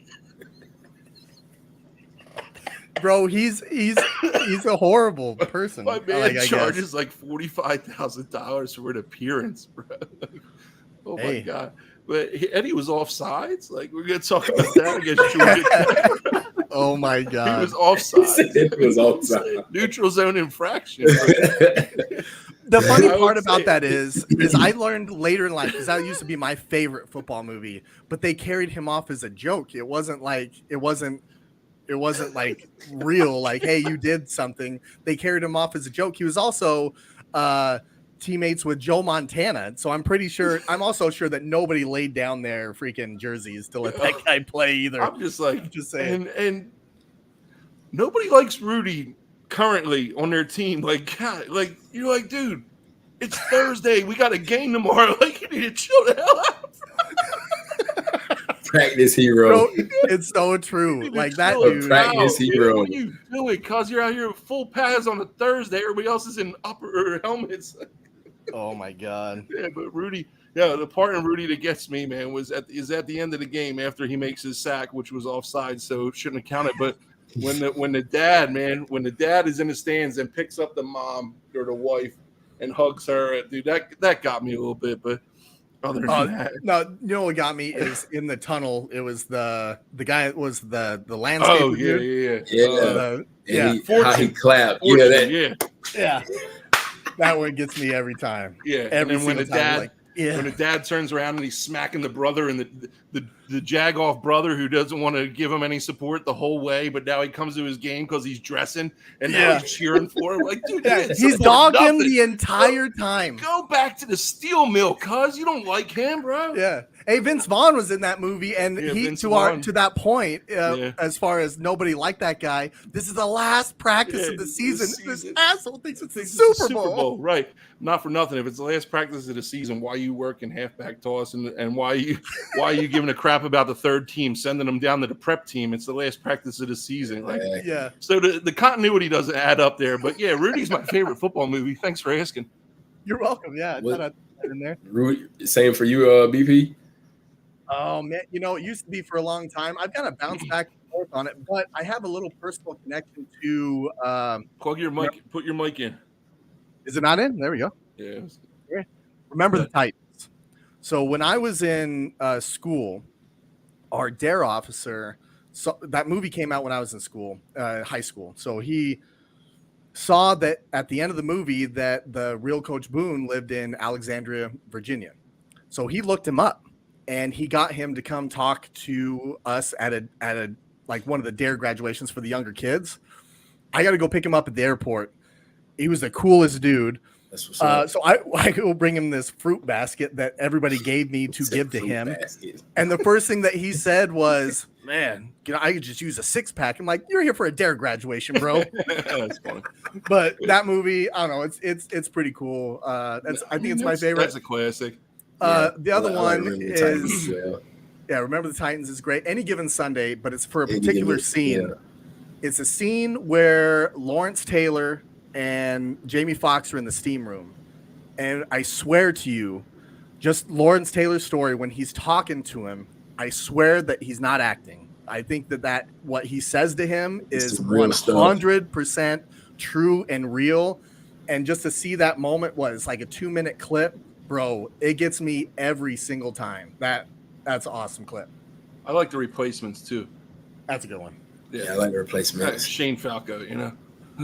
Bro, he's a horrible person. My man charges like $45,000 for an appearance, bro. Oh my God. But Eddie was offsides. Like, we're gonna talk about that against Georgia. Oh my God. He was offside. It was offside. Neutral zone infraction. The funny part about that is I learned later in life, because that used to be my favorite football movie, but they carried him off as a joke. It wasn't like real, like, hey, you did something. They carried him off as a joke. He was also teammates with Joe Montana. So I'm also sure that nobody laid down their freaking jerseys to let that guy play either. I'm just saying. And nobody likes Rudy currently on their team. Like, God, like, you're like, dude, it's Thursday. We got a game tomorrow. Like, you need to chill the hell out. Practice hero. Bro, it's so true. Like that dude. Practice hero. What are you doing? Cause you're out here with full pads on a Thursday. Everybody else is in upper helmets. Oh my God. Yeah, but Rudy. Yeah, the part in Rudy that gets me, man, is at the end of the game after he makes his sack, which was offside, so it shouldn't have counted. But when the dad is in the stands and picks up the mom or the wife and hugs her, dude, that got me a little bit. But other than that, no, you know what got me is in the tunnel. It was the guy that was the landscape. Oh yeah. How he clapped. Yeah. That one gets me every time. Yeah. Every and then when the time, dad. Yeah. When the dad turns around and he's smacking the brother and the jag-off brother who doesn't want to give him any support the whole way, but now he comes to his game because he's dressing and now he's cheering for him. Like, dude, he's dogged him the entire time. Go back to the steel mill, cuz you don't like him, bro. Yeah. Hey, Vince Vaughn was in that movie, and to that point, as far as nobody liked that guy, this is the last practice of the season. This asshole thinks it's the Super Bowl. Right. Not for nothing. If it's the last practice of the season, why are you working halfback toss and why are you giving a crap about the third team, sending them down to the prep team? It's the last practice of the season. Like, yeah. So the continuity doesn't add up there. But yeah, Rudy's my favorite football movie. Thanks for asking. You're welcome. Yeah. In there. Rudy, same for you, BP. Oh man, it used to be for a long time. I've kind of bounced back and forth on it, but I have a little personal connection to. Plug your mic. Put your mic in. Is it not in? There we go. Yeah. Remember the Titans. So when I was in school, our dare officer. So that movie came out when I was in school, high school. So he saw that at the end of the movie that the real Coach Boone lived in Alexandria, Virginia. So he looked him up. And he got him to come talk to us at a like one of the dare graduations for the younger kids. I got to go pick him up at the airport. He was the coolest dude. So I go bring him this fruit basket that everybody gave me to give to him. Basket. And the first thing that he said was, "Man, I could just use a 6-pack." I'm like, "You're here for a dare graduation, bro." That's funny. But that movie, I don't know. It's pretty cool. I think it's my favorite. That's a classic. The other one is Remember the Titans is great. Any Given Sunday, but it's for a particular scene. Yeah. It's a scene where Lawrence Taylor and Jamie Foxx are in the steam room. And I swear to you, just Lawrence Taylor's story, when he's talking to him, I swear that he's not acting. I think that what he says to him is 100% true and real. And just to see that moment was like a 2-minute clip. Bro, it gets me every single time. That's an awesome clip. I like the replacements too. That's a good one. Yeah, I like the replacements. Shane Falco,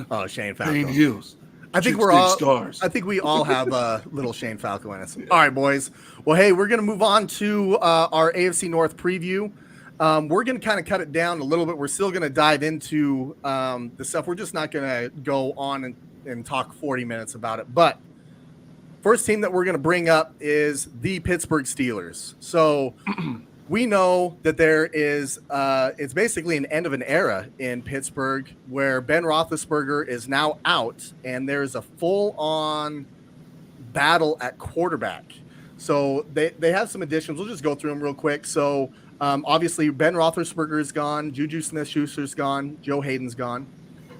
Oh, Shane Falco. Green Heels. I think I think we all have a little Shane Falco in us. Yeah. All right, boys. Well, hey, we're gonna move on to our AFC North preview. We're gonna kind of cut it down a little bit. We're still gonna dive into the stuff. We're just not gonna go on and talk 40 minutes about it, but. First team that we're going to bring up is the Pittsburgh Steelers. So we know that there is it's basically an end of an era in Pittsburgh where Ben Roethlisberger is now out and there's a full-on battle at quarterback. So they have some additions. We'll just go through them real quick. So obviously Ben Roethlisberger is gone. Juju Smith-Schuster's gone. Joe Hayden's gone.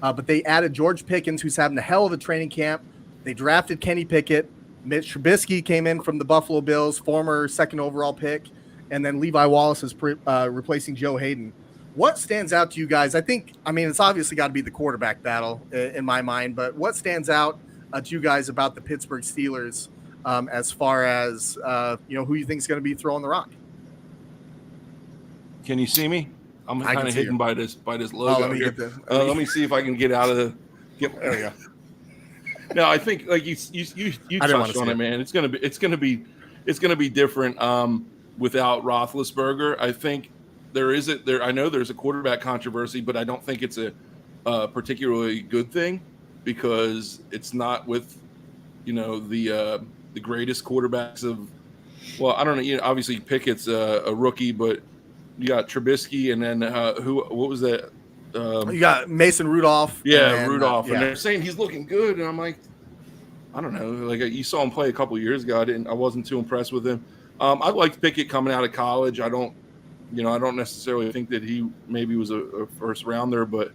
But they added George Pickens, who's having a hell of a training camp. They drafted Kenny Pickett. Mitch Trubisky came in from the Buffalo Bills, former second overall pick, and then Levi Wallace is replacing Joe Hayden. What stands out to you guys? I mean, it's obviously got to be the quarterback battle in my mind, but what stands out to you guys about the Pittsburgh Steelers as far as, who you think is going to be throwing the rock? Can you see me? I'm kind of hidden by this logo here. Let me see if I can get out of the. There we go. No, I think like you touched on it, man. It's gonna be different without Roethlisberger. I think I know there's a quarterback controversy, but I don't think it's a particularly good thing because it's not with the greatest quarterbacks of. Well, I don't know. Obviously Pickett's a rookie, but you got Trubisky, and then what was that? You got Mason Rudolph. Yeah, Rudolph. And they're saying he's looking good. And I'm like, I don't know. Like, you saw him play a couple years ago. I wasn't too impressed with him. I liked Pickett coming out of college. I don't necessarily think that he maybe was a first rounder, but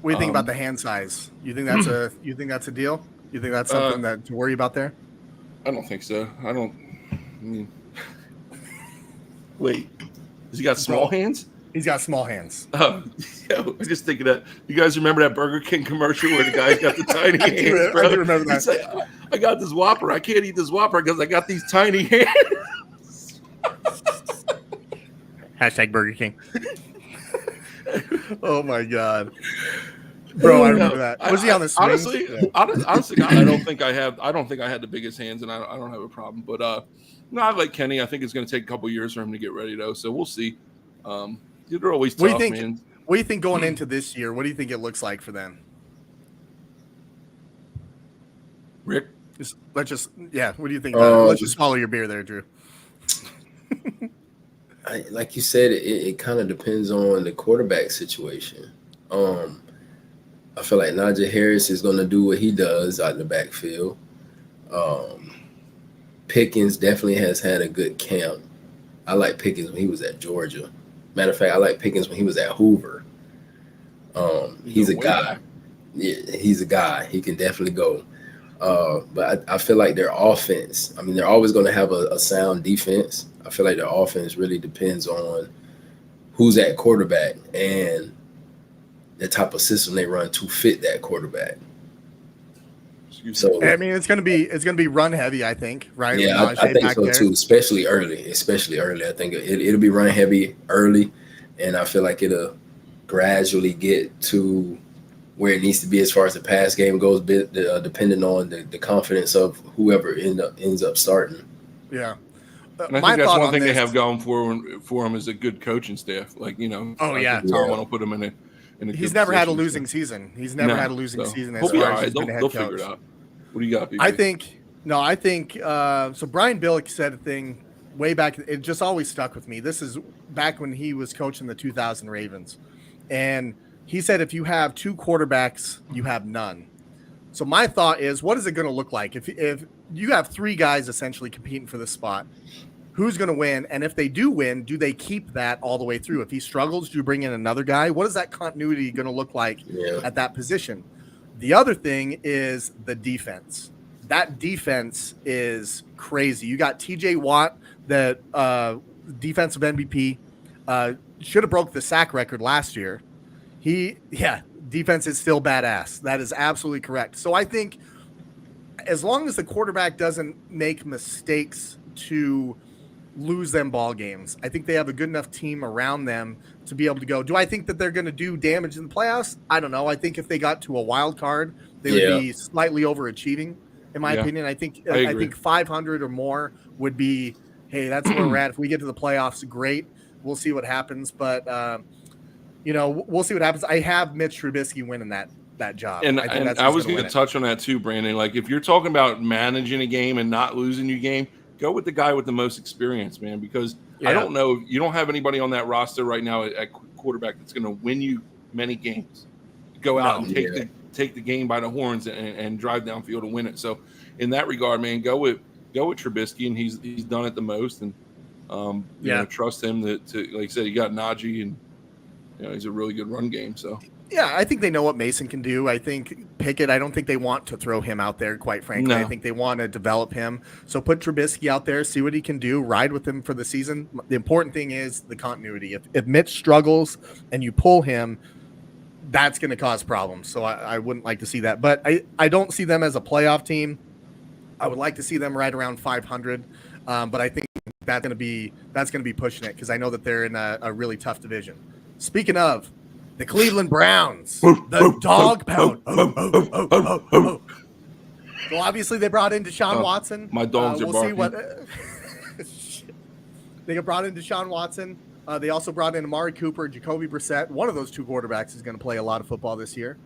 what do you think about the hand size? You think that's a deal? You think that's something that to worry about there? I don't think so. Wait, has he got small hands? He's got small hands. Oh, yeah, I just thinking that. You guys remember that Burger King commercial where the guy's got the tiny hands? I do remember that. He's like, I got this Whopper. I can't eat this Whopper because I got these tiny hands. Hashtag Burger King. Oh my God, bro! I remember that. Was he on the swing? Honestly, I don't think I had the biggest hands, and I don't have a problem. But no, I like Kenny. I think it's going to take a couple years for him to get ready, though. So we'll see. They're always tough, man. What do you think going into this year? What do you think it looks like for them? Rick? What do you think? Let's just follow your beer there, Drew. Like you said, it kind of depends on the quarterback situation. I feel like Najee Harris is going to do what he does out in the backfield. Pickens definitely has had a good camp. I like Pickens when he was at Georgia. Matter of fact, I like Pickens when he was at Hoover. He's a guy. Yeah, he's a guy. He can definitely go. But I feel like their offense, I mean, they're always going to have a sound defense. I feel like their offense really depends on who's at quarterback and the type of system they run to fit that quarterback. So I mean, it's gonna be run heavy, I think, right? Yeah, I think so too. Especially early. I think it'll be run heavy early, and I feel like it'll gradually get to where it needs to be as far as the pass game goes, depending on the confidence of whoever ends up starting. Yeah, and I think that's one thing they have going for them is a good coaching staff. Like Tom will put him in a. He's never had a losing season. He's never had a losing season. As far as they'll figure it out. What do you got, BB? I think so. Brian Billick said a thing way back. It just always stuck with me. This is back when he was coaching the 2000 Ravens. And he said, if you have two quarterbacks, you have none. So my thought is, what is it going to look like? If you have three guys essentially competing for this spot, who's going to win? And if they do win, do they keep that all the way through? If he struggles, do you bring in another guy? What is that continuity going to look like at that position? The other thing is the defense. That defense is crazy. You got TJ Watt, the defensive MVP, should have broke the sack record last year. Defense is still badass. That is absolutely correct. So I think as long as the quarterback doesn't make mistakes to lose them ball games, I think they have a good enough team around them to be able to go. Do I think that they're going to do damage in the playoffs? I don't know. I think if they got to a wild card, they would be slightly overachieving, in my opinion. I think 500 or more would be, hey, that's where we're at. If we get to the playoffs, great. We'll see what happens. But, we'll see what happens. I have Mitch Trubisky winning that job. And I was going to touch on that too, Brandon. Like, if you're talking about managing a game and not losing your game, go with the guy with the most experience, man, because I don't know. You don't have anybody on that roster right now at quarterback that's going to win you many games. Go out and take the game by the horns and drive downfield and win it. So in that regard, man, go with Trubisky, and he's done it the most. And trust him to like I said, you got Najee, and he's a really good run game. So Yeah, I think they know what Mason can do. I think Pickett, I don't think they want to throw him out there, quite frankly. No. I think they want to develop him. So put Trubisky out there, see what he can do, ride with him for the season. The important thing is the continuity. If Mitch struggles and you pull him, that's going to cause problems. So I wouldn't like to see that. But I don't see them as a playoff team. I would like to see them right around 500. But I think that's going to be pushing it because I know that they're in a really tough division. Speaking of, the Cleveland Browns, the dog pound. So obviously they brought in Deshaun Watson. My dogs are barking. They brought in Deshaun Watson. They also brought in Amari Cooper, Jacoby Brissett. One of those two quarterbacks is going to play a lot of football this year.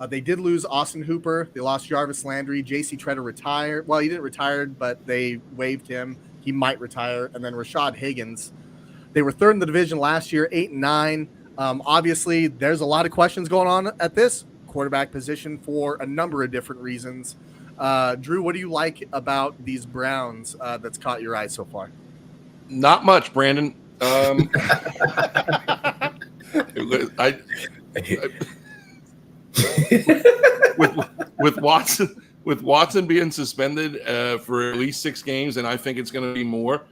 They did lose Austin Hooper. They lost Jarvis Landry. J.C. Treader retired. Well, he didn't retire, but they waived him. He might retire. And then Rashad Higgins. They were third in the division last year, 8-9. Obviously, there's a lot of questions going on at this quarterback position for a number of different reasons. Drew, what do you like about these Browns that's caught your eye so far? Not much, Brandon. With Watson being suspended for at least 6 games, and I think it's going to be more.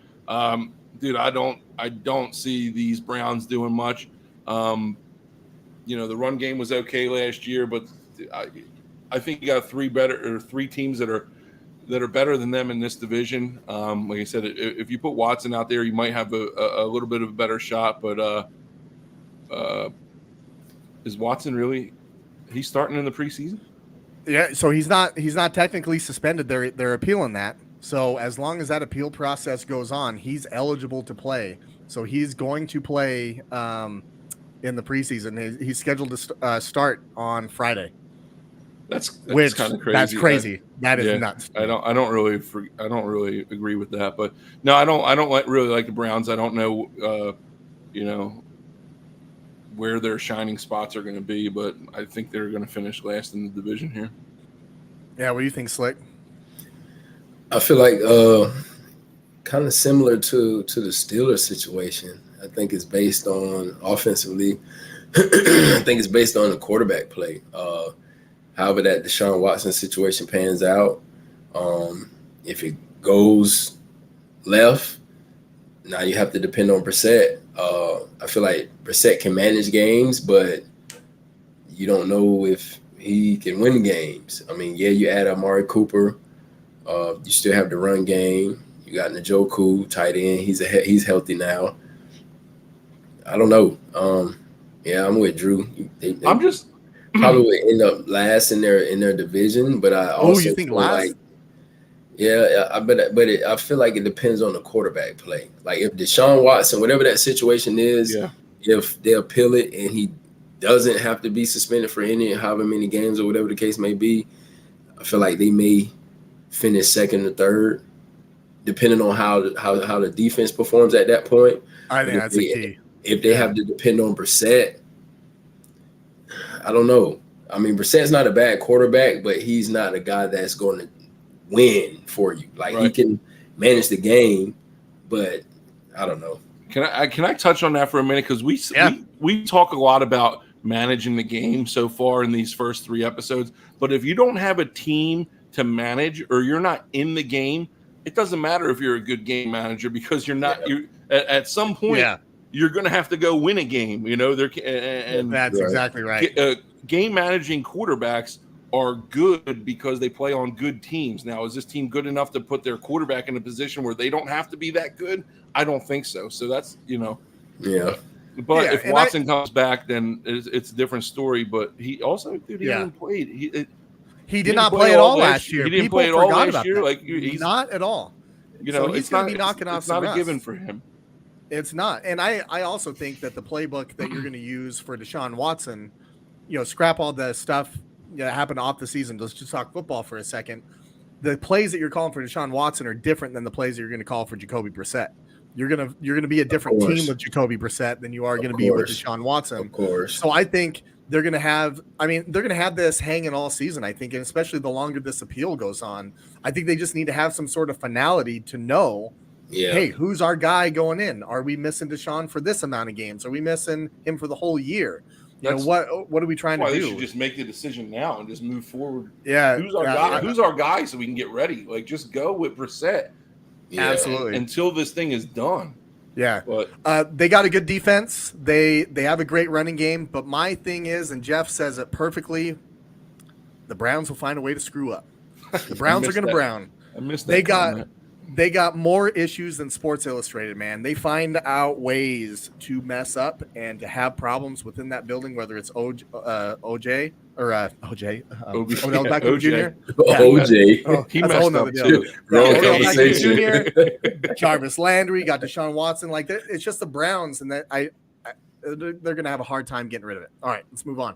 Dude, I don't see these Browns doing much. The run game was okay last year, but I think you got 3 teams that are better than them in this division. Like I said, if you put Watson out there, you might have a little bit of a better shot. But is Watson really? He's starting in the preseason? Yeah, so he's not technically suspended. They're appealing that. So as long as that appeal process goes on, he's eligible to play. So he's going to play in the preseason. He's scheduled to start on Friday. That's kind of crazy. That's crazy. That is nuts. I don't really agree with that. But no, I don't really like the Browns. I don't know, where their shining spots are going to be, but I think they're going to finish last in the division here. Yeah, what do you think, Slick? I feel like kind of similar to the Steelers situation. I think it's based on offensively. I think it's based on the quarterback play. However that Deshaun Watson situation pans out, if it goes left, now you have to depend on Brissett. I feel like Brissett can manage games, but you don't know if he can win games. I mean, yeah, you add Amari Cooper. You still have the run game. You got Njoku, tight end. He's healthy now. I don't know. I'm with Drew. I'm just probably would end up last in their division, but I also you think feel last? like I feel like it depends on the quarterback play. Like if Deshaun Watson, whatever that situation is, if they appeal it and he doesn't have to be suspended for however many games or whatever the case may be, I feel like they may finish second or third, depending on how the defense performs at that point. I think that's the key. If they have to depend on Brissett, I don't know. I mean, Brissett's not a bad quarterback, but he's not a guy that's going to win for you. Like He can manage the game, but I don't know. Can I touch on that for a minute? Because we talk a lot about managing the game so far in these first 3 episodes, but if you don't have a team to manage or you're not in the game, it doesn't matter if you're a good game manager because you're not. You at some point you're going to have to go win a game. And that's exactly right. Game managing quarterbacks are good because they play on good teams. Now, is this team good enough to put their quarterback in a position where they don't have to be that good? I don't think so. So that's, Yeah. But if Watson comes back, then it's a different story. But he also, he hasn't played. He did not play at all last year. He didn't play at all last year. Like he's not at all. So he's going to be knocking off some rust. It's not a given for him. It's not. And I also think that the playbook that you're going to use for Deshaun Watson, scrap all the stuff that happened off the season. Let's just talk football for a second. The plays that you're calling for Deshaun Watson are different than the plays that you're going to call for Jacoby Brissett. You're gonna be a different team with Jacoby Brissett than you are going to be with Deshaun Watson. Of course. So I think they're going to have this hanging all season, I think, and especially the longer this appeal goes on. I think they just need to have some sort of finality to know, hey, who's our guy going in? Are we missing Deshaun for this amount of games? Are we missing him for the whole year? You know, what are we trying to do? They should just make the decision now and just move forward. Yeah. Who's our guy? Who's our guy so we can get ready? Like, just go with Brissett. Yeah, absolutely. Until this thing is done. Yeah. But they got a good defense. They have a great running game. But my thing is, and Jeff says it perfectly, the Browns will find a way to screw up. The Browns are going to brown. I missed that. They got more issues than Sports Illustrated, man. They find out ways to mess up and to have problems within that building, whether it's OJ or OJ. Odell Beckham Jr. OJ. He messed up too. Odell Beckham Jr. Jarvis Landry, got Deshaun Watson. Like, it's just the Browns, and that they're going to have a hard time getting rid of it. All right, let's move on.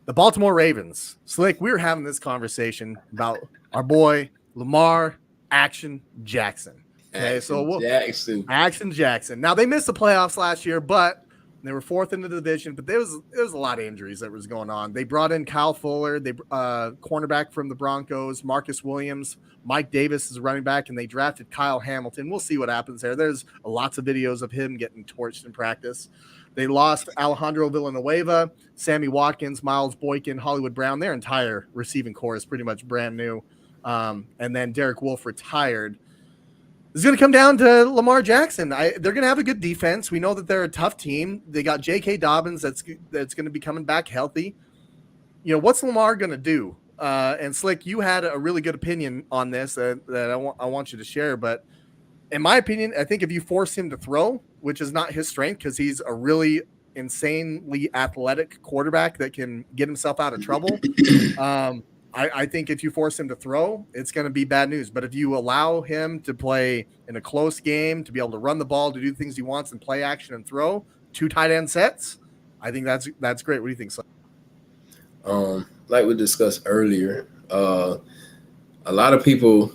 The Baltimore Ravens. Slick, we were having this conversation about our boy Lamar Action Jackson. Okay, Action Jackson. Now, they missed the playoffs last year, but they were fourth in the division. But there was a lot of injuries that was going on. They brought in Kyle Fuller, cornerback from the Broncos, Marcus Williams, Mike Davis is running back, and they drafted Kyle Hamilton. We'll see what happens there. There's lots of videos of him getting torched in practice. They lost Alejandro Villanueva, Sammy Watkins, Miles Boykin, Hollywood Brown. Their entire receiving core is pretty much brand new. And then Derek Wolfe retired. It's going to come down to Lamar Jackson. They're going to have a good defense. We know that they're a tough team. They got J.K. Dobbins that's going to be coming back healthy. You know, what's Lamar going to do? And Slick, you had a really good opinion on this that I want you to share. But in my opinion, I think if you force him to throw, which is not his strength because he's a really insanely athletic quarterback that can get himself out of trouble. I think if you force him to throw, it's going to be bad news. But if you allow him to play in a close game, to be able to run the ball, to do things he wants and play action and throw, 2 tight end sets, I think that's great. What do you think, Slick? Like we discussed earlier, a lot of people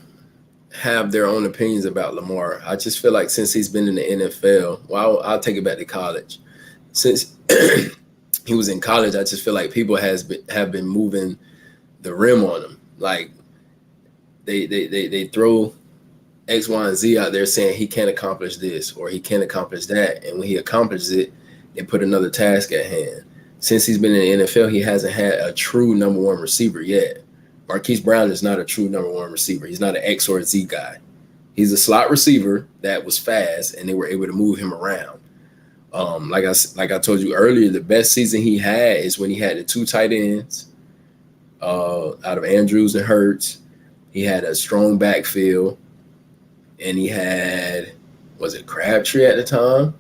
have their own opinions about Lamar. I just feel like since he's been in the NFL, well, I'll take it back to college. Since he was in college, I just feel like people have been moving the rim on him. Like they throw X, Y, and Z out there saying he can't accomplish this or he can't accomplish that. And when he accomplishes it, they put another task at hand. Since he's been in the NFL, he hasn't had a true number one receiver yet. Marquis Brown is not a true number one receiver. He's not an X or a Z guy. He's a slot receiver that was fast, and they were able to move him around. Like I told you earlier, the best season he had is when he had the 2 tight ends out of Andrews and Hurts. He had a strong backfield, and he had, was it Crabtree at the time?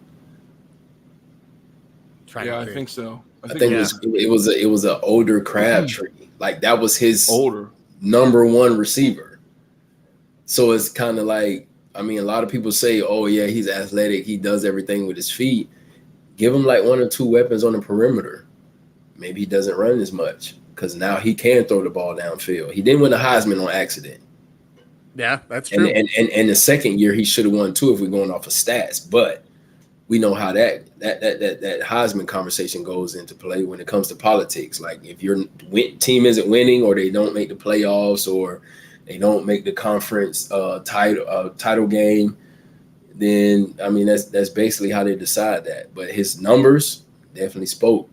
Yeah, I think so. I think it was an older Crabtree. Like that was his older number one receiver. So it's kind of like, I mean, a lot of people say, oh yeah, he's athletic. He does everything with his feet. Give him like 1 or 2 weapons on the perimeter. Maybe he doesn't run as much because now he can throw the ball downfield. He didn't win the Heisman on accident. Yeah, that's true. And the second year he should have won too if we're going off of stats. But we know how that Heisman conversation goes into play when it comes to politics. Like if your team isn't winning or they don't make the playoffs or they don't make the conference title game, then I mean that's basically how they decide that. But his numbers definitely spoke.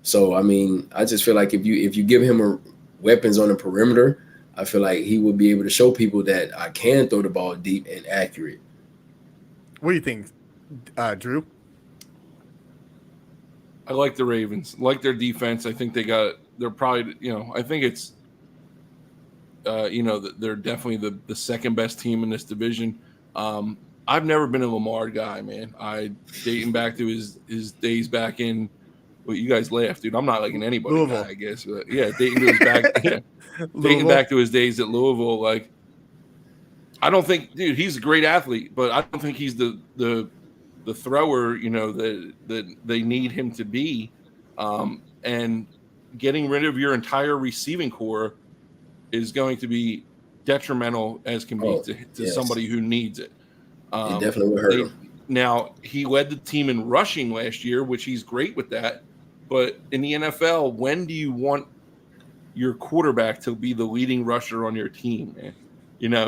So I mean, I just feel like if you give him weapons on the perimeter, I feel like he will be able to show people that I can throw the ball deep and accurate. What do you think, Drew? I like the Ravens. I like their defense. I think they're probably, I think it's, they're definitely the second best team in this division. I've never been a Lamar guy, man. Dating back to his days back in, well, you guys laugh, dude. I'm not like an anybody Louisville guy, I guess. But yeah, dating back to his days at Louisville, like, I don't think, dude, he's a great athlete, but I don't think he's the thrower, that they need him to be. And getting rid of your entire receiving core is going to be detrimental as can be to somebody who needs it. It definitely would hurt him. Now, he led the team in rushing last year, which he's great with that. But in the NFL, when do you want your quarterback to be the leading rusher on your team, man?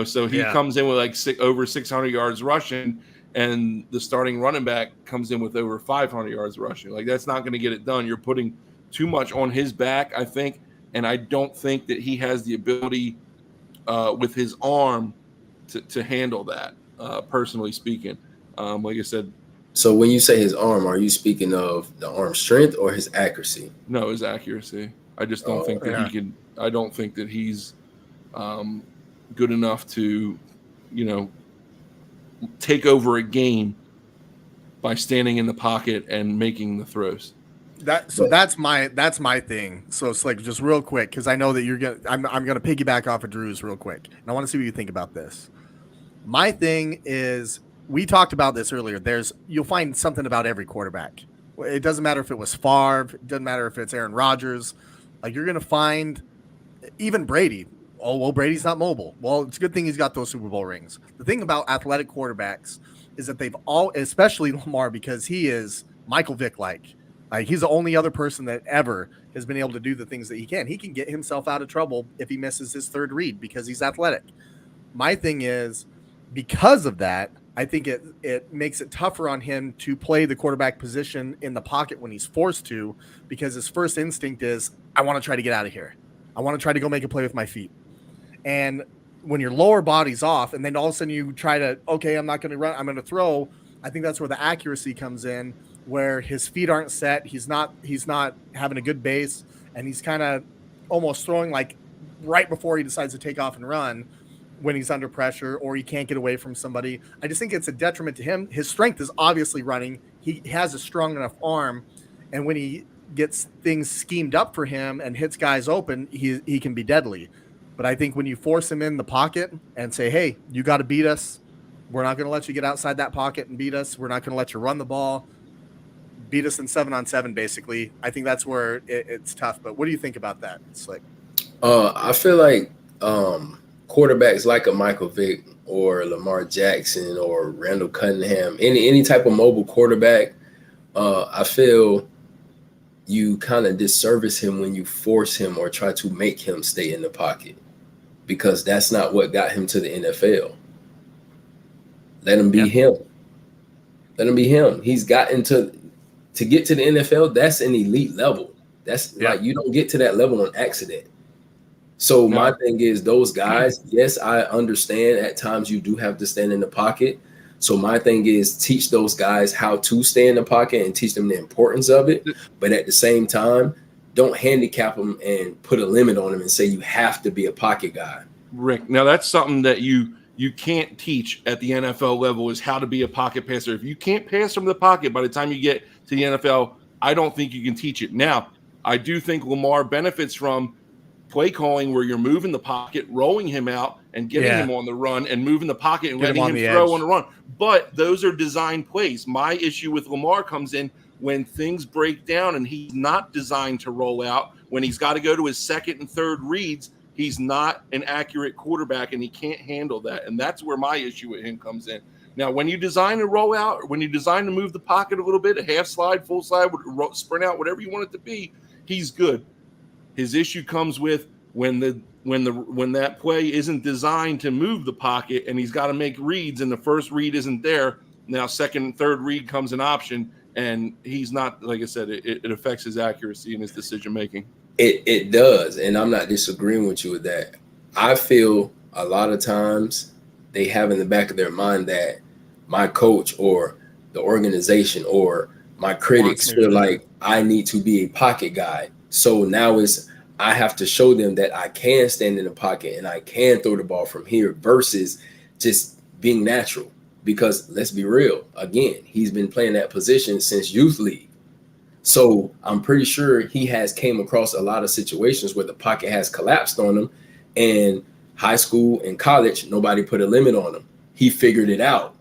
So he comes in with like over 600 yards rushing, and the starting running back comes in with over 500 yards rushing. Like, that's not going to get it done. You're putting too much on his back, I think, and I don't think that he has the ability with his arm to handle that, personally speaking. Like I said. So when you say his arm, are you speaking of the arm strength or his accuracy? No, his accuracy. I just don't think that he can. I don't think that he's good enough to, take over a game by standing in the pocket and making the throws. That's my thing. So it's like, just real quick, because I know that I'm gonna piggyback off of Drew's real quick, and I want to see what you think about this. My thing is, we talked about this earlier. You'll find something about every quarterback. It doesn't matter if it was Favre. It doesn't matter if it's Aaron Rodgers. Like, you're gonna find even Brady. Oh, well, Brady's not mobile. Well, it's a good thing he's got those Super Bowl rings. The thing about athletic quarterbacks is that they've all, especially Lamar, because he is Michael Vick-like. Like, he's the only other person that ever has been able to do the things that he can. He can get himself out of trouble if he misses his third read because he's athletic. My thing is, because of that, I think it makes it tougher on him to play the quarterback position in the pocket when he's forced to, because his first instinct is, I want to try to get out of here. I want to try to go make a play with my feet. And when your lower body's off and then all of a sudden you try to, okay, I'm not going to run, I'm going to throw, I think that's where the accuracy comes in, where his feet aren't set. He's not having a good base, and he's kind of almost throwing like right before he decides to take off and run when he's under pressure or he can't get away from somebody. I just think it's a detriment to him. His strength is obviously running. He has a strong enough arm, and when he gets things schemed up for him and hits guys open, he can be deadly. But I think when you force him in the pocket and say, hey, you got to beat us. We're not going to let you get outside that pocket and beat us. We're not going to let you run the ball. Beat us in 7-on-7, basically. I think that's where it's tough. But what do you think about that? It's like, I feel like quarterbacks like a Michael Vick or Lamar Jackson or Randall Cunningham, any type of mobile quarterback, I feel you kind of disservice him when you force him or try to make him stay in the pocket, because that's not what got him to the NFL. Let him be him. Let him be him. He's gotten to get to the NFL. That's an elite level. That's like, you don't get to that level on accident. So my thing is, those guys, yes, I understand at times you do have to stand in the pocket. So my thing is, teach those guys how to stay in the pocket and teach them the importance of it. But at the same time, don't handicap them and put a limit on them and say you have to be a pocket guy. Rick, now that's something that you can't teach at the NFL level, is how to be a pocket passer. If you can't pass from the pocket by the time you get to the NFL, I don't think you can teach it. Now, I do think Lamar benefits from play calling where you're moving the pocket, rolling him out, and getting him on the run, and moving the pocket and letting him throw on the run. But those are design plays. My issue with Lamar comes in when things break down and he's not designed to roll out. When he's got to go to his second and third reads, he's not an accurate quarterback, and he can't handle that. And that's where my issue with him comes in. Now, when you design to roll out, or when you design to move the pocket a little bit, a half slide, full slide, sprint out, whatever you want it to be, he's good. His issue comes with when that play isn't designed to move the pocket and he's got to make reads and the first read isn't there. Now second and third read comes an option, and he's not, like I said, it affects his accuracy and his decision making. It does, and I'm not disagreeing with you with that. I feel a lot of times they have in the back of their mind that my coach or the organization or my critics feel like I need to be a pocket guy. So now I have to show them that I can stand in the pocket and I can throw the ball from here, versus just being natural. Because let's be real, again, he's been playing that position since youth league. So I'm pretty sure he has came across a lot of situations where the pocket has collapsed on him, and high school and college, nobody put a limit on him. He figured it out,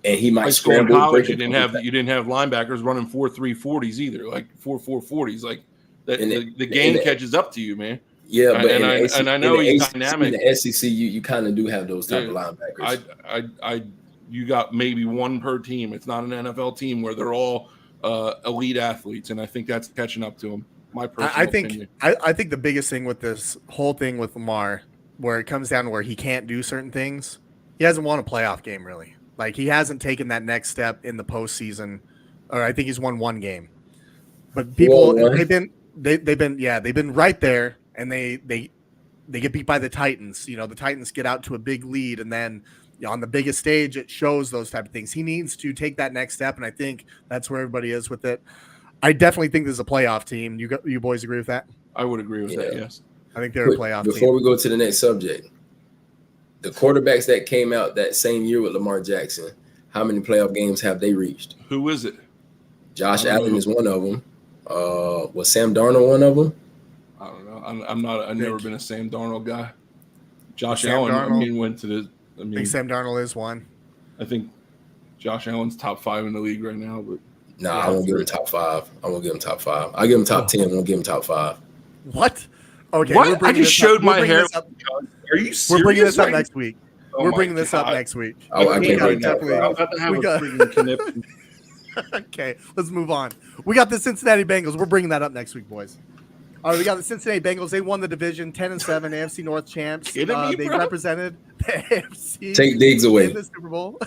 and he might scramble. In college, you didn't have linebackers running 4.3 40s either, like 4.4 40s. Like the game catches up to you, man. Yeah, but I know he's dynamic. In the SEC, you kind of do have those type of linebackers. You got maybe one per team. It's not an NFL team where they're all elite athletes, and I think that's catching up to him. My personal opinion. I think the biggest thing with this whole thing with Lamar, where it comes down to where he can't do certain things, he hasn't won a playoff game really. Like, he hasn't taken that next step in the postseason, or I think he's won one game. But people, they've been right there, and they get beat by the Titans. The Titans get out to a big lead, and then on the biggest stage, it shows those type of things. He needs to take that next step, and I think that's where everybody is with it. I definitely think this is a playoff team. You boys agree with that? I would agree with that, yes. I think they're a playoff team. Before we go to the next subject, the quarterbacks that came out that same year with Lamar Jackson, how many playoff games have they reached? Who is it? Josh Allen is one of them. Was Sam Darnold one of them? I don't know. I've never been a Sam Darnold guy. Josh Allen, went to the. I think Sam Darnold is one. I think Josh Allen's top 5 in the league right now, but. No, I won't give him top 5. I won't give him top 5. I give him top 10. I won't give him top 5. What? Okay. What? I just showed my hair. Are you serious? We're bringing this up next week. We're bringing this up next week. Oh, I can't I'm about to have a freaking conniption. Okay, let's move on. We got the Cincinnati Bengals. We're bringing that up next week, boys. All right, we got the Cincinnati Bengals. They won the division, 10-7, AFC North champs. They represented the AFC. Take Diggs away in the Super Bowl.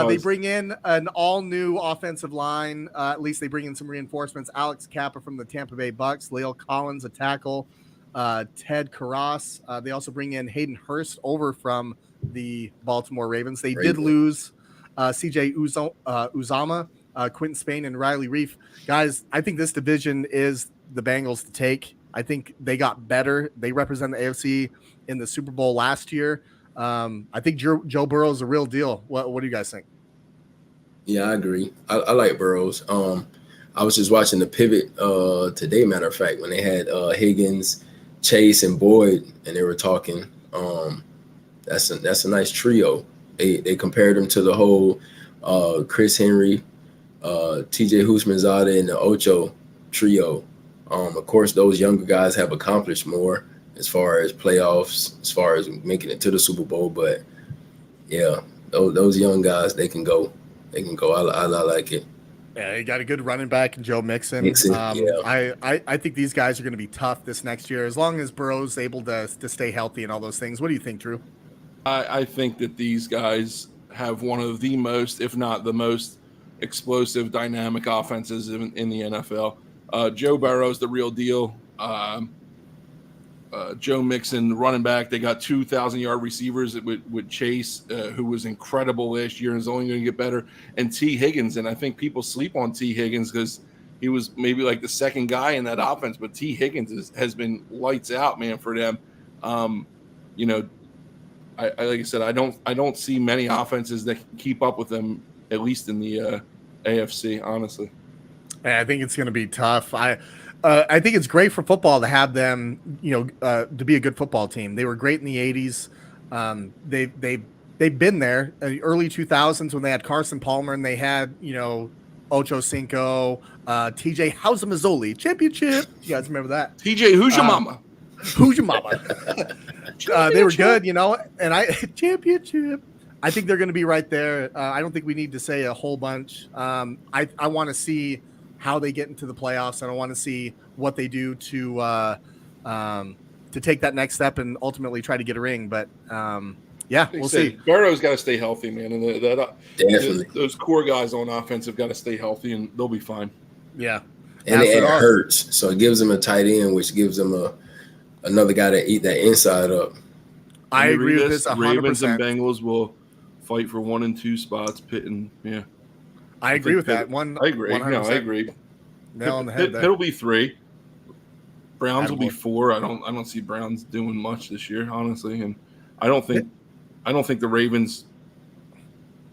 They bring in an all-new offensive line. At least they bring in some reinforcements. Alex Kappa from the Tampa Bay Bucks, Lale Collins, a tackle, Ted Karras. They also bring in Hayden Hurst over from the Baltimore Ravens. They did lose C.J. Uzama, Quentin Spain, and Riley Reif. Guys, I think this division is the Bengals to take. I think they got better. They represent the AFC in the Super Bowl last year. I think Joe Burrow is a real deal. What do you guys think? Yeah, I agree. I like Burrows. I was just watching the pivot today, matter of fact, when they had Higgins, Chase, and Boyd, and they were talking. That's a nice trio. They compared them to the whole Chris Henry, TJ Houshmandzadeh, and the Ocho trio. Of course, those younger guys have accomplished more as far as playoffs, as far as making it to the Super Bowl. But yeah, those young guys, they can go. I like it. Yeah, you got a good running back in Joe Mixon. Yeah. I think these guys are going to be tough this next year, as long as Burrow's able to stay healthy and all those things. What do you think, Drew? I think that these guys have one of the most, if not the most, explosive, dynamic offenses in the NFL. Joe Burrow's the real deal. Joe Mixon, running back. They got 2,000-yard receivers with Chase, who was incredible last year and is only going to get better, and T. Higgins. And I think people sleep on T. Higgins because he was maybe like the second guy in that offense, but T. Higgins has been lights out, man, for them. Like I said, I don't see many offenses that can keep up with them, at least in the AFC, honestly. I think it's going to be tough. I think it's great for football to have them, to be a good football team. They were great in the 80s. They've been there in the early 2000s when they had Carson Palmer and they had, Ocho Cinco, TJ Houshmandzadeh, championship. You guys remember that? TJ, who's your mama? Who's your mama? They were good, and championship. I think they're going to be right there. I don't think we need to say a whole bunch. I want to see how they get into the playoffs, and I want to see what they do to take that next step and ultimately try to get a ring. But we'll see. Burrow's got to stay healthy, man, and definitely those core guys on offense have got to stay healthy, and they'll be fine. Yeah, and it hurts, so it gives them a tight end, which gives them another guy to eat that inside up. I agree with this 100%. Ravens and Bengals will fight for 1 and 2 spots. Pitt and I agree with that. I agree. 100%. No, I agree. Nail on the head. Pitt will be 3. Browns will be 4. I don't see Browns doing much this year, honestly, and I don't think the Ravens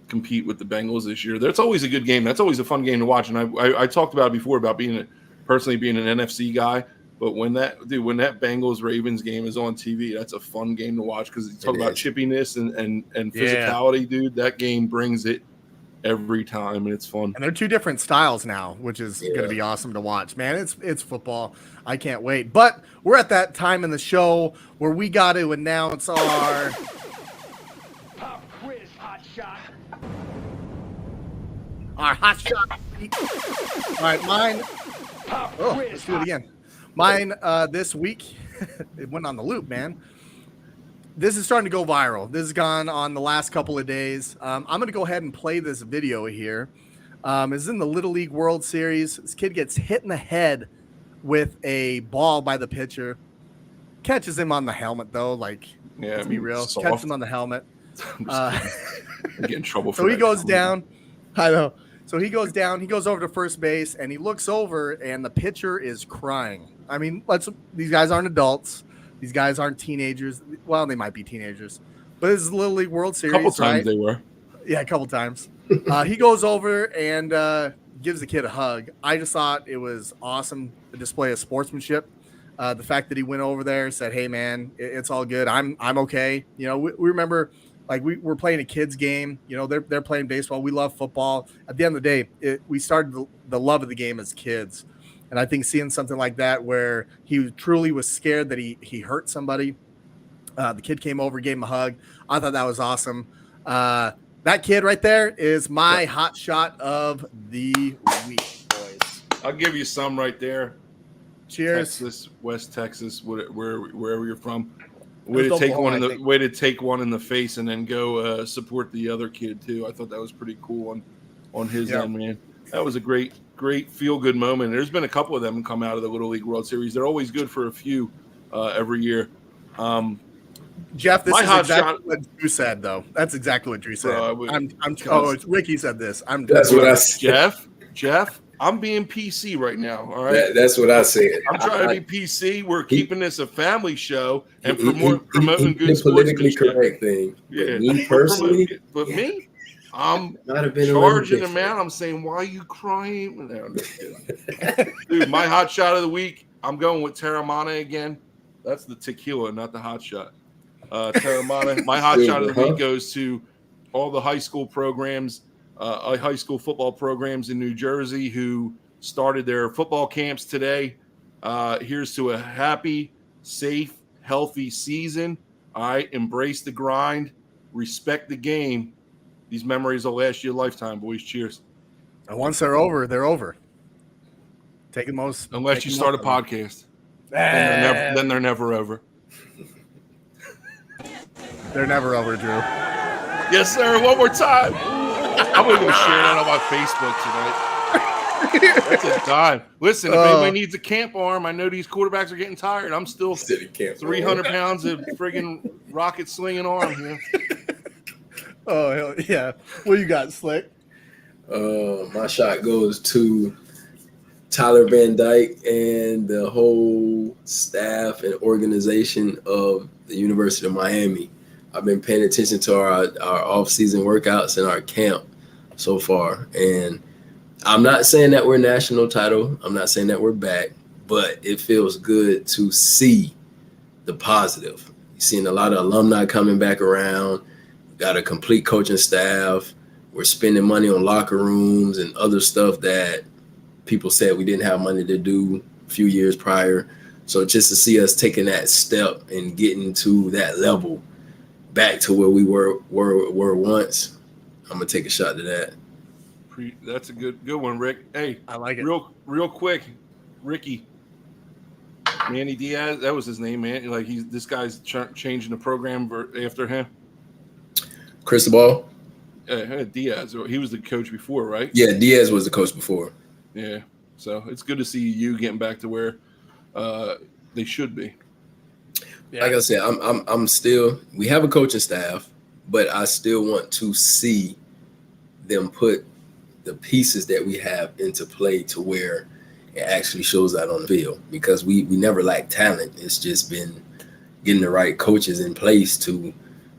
compete with the Bengals this year. That's always a good game. That's always a fun game to watch. And I talked about it before about personally being an NFC guy. But when that Bengals Ravens game is on TV, that's a fun game to watch because you talk about chippiness and physicality, dude. That game brings it every time, and it's fun. And they're 2 different styles now, which is going to be awesome to watch, man. It's football. I can't wait. But we're at that time in the show where we got to announce our Pop quiz, hot shot. Our hot shot. All right, mine. Let's do it again. Mine this week, it went on the loop, man. This is starting to go viral. This has gone on the last couple of days. I'm going to go ahead and play this video here. It's in the Little League World Series. This kid gets hit in the head with a ball by the pitcher. Catches him on the helmet, though. Like, let's be real. Soft. Catches him on the helmet. I get in trouble for so that. he goes down. I know. So he goes down. He goes over to first base, and he looks over, and the pitcher is crying. I mean, these guys aren't adults. These guys aren't teenagers. Well, they might be teenagers, but it's Little League World Series. A couple times right? they were. Yeah, a couple times. He goes over and gives the kid a hug. I just thought it was awesome, a display of sportsmanship. The fact that he went over there and said, "Hey, man, it's all good. I'm okay." You know, we remember, like, we're playing a kids game. You know, they're playing baseball. We love football. At the end of the day, we started the love of the game as kids. And I think seeing something like that where he truly was scared that he hurt somebody, the kid came over, gave him a hug. I thought that was awesome. That kid right there is my hot shot of the week, boys. I'll give you some right there. Cheers. Texas, West Texas, wherever you're from. Way to take one in the face and then go support the other kid too. I thought that was pretty cool on his end, man. That was a great feel good moment. There's been a couple of them come out of the Little League World Series. They're always good for a few every year. Jeff, this is exactly what Drew said, though. That's exactly what Drew said. Ricky said this. That's what I said. Jeff, I'm being PC right now. All right. That's what I said. I'm trying to be PC. We're keeping this a family show and promoting good politically correct thing. Yeah. Me personally, me, I'm charging him out. I'm saying, why are you crying? No, I'm just kidding. Dude, my hot shot of the week, I'm going with Terramana again. That's the tequila, not the hot shot. Terramana. My hot shot of the week goes to all the high school programs, high school football programs in New Jersey who started their football camps today. Here's to a happy, safe, healthy season. All right, embrace the grind, respect the game. These memories will last you a lifetime, boys. Cheers. And once they're over, they're over. Unless you start a podcast. Then they're never over. They're never over, Drew. Yes, sir. One more time. I'm going to share that on my Facebook tonight. That's a dime. Listen, if anybody needs a camp arm, I know these quarterbacks are getting tired. I'm still 300 pounds of friggin' rocket slinging arm here. Oh, hell yeah. What you got, Slick? My shot goes to Tyler Van Dyke and the whole staff and organization of the University of Miami. I've been paying attention to our off-season workouts and our camp so far. And I'm not saying that we're national title. I'm not saying that we're back. But it feels good to see the positive. You're seeing a lot of alumni coming back around. Got a complete coaching staff. We're spending money on locker rooms and other stuff that people said we didn't have money to do a few years prior. So just to see us taking that step and getting to that level back to where we were once, I'm gonna take a shot to that. That's a good one, Rick. Hey, I like it. Real quick, Ricky. Manny Diaz, that was his name, man. Like this guy's changing the program after him. Cristobal? Diaz. He was the coach before, right? Yeah, Diaz was the coach before. Yeah. So it's good to see you getting back to where they should be. Yeah. Like I said, I'm still. We have a coaching staff, but I still want to see them put the pieces that we have into play to where it actually shows out on the field. Because we never lack talent. It's just been getting the right coaches in place to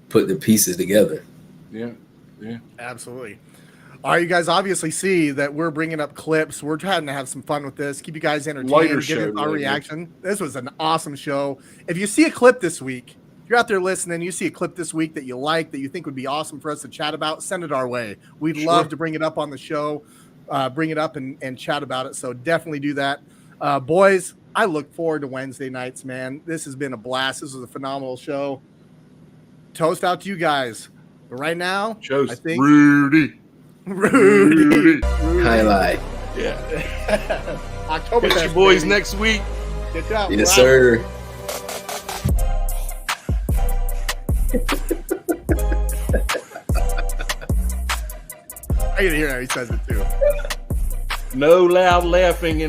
put the pieces together. Yeah. Absolutely. All right, you guys obviously see that we're bringing up clips. We're trying to have some fun with this, keep you guys entertained, get our reaction. This was an awesome show. If you see a clip this week, if you're out there listening, you see a clip this week that you like, that you think would be awesome for us to chat about, send it our way. We'd love to bring it up on the show, bring it up and chat about it. So definitely do that. Boys, I look forward to Wednesday nights, man. This has been a blast. This was a phenomenal show. Toast out to you guys. But right now, I think Rudy. Highlight. Yeah. October. Get you boys next week. Get you out. Yes, sir. I can hear how he says it too. No loud laughing.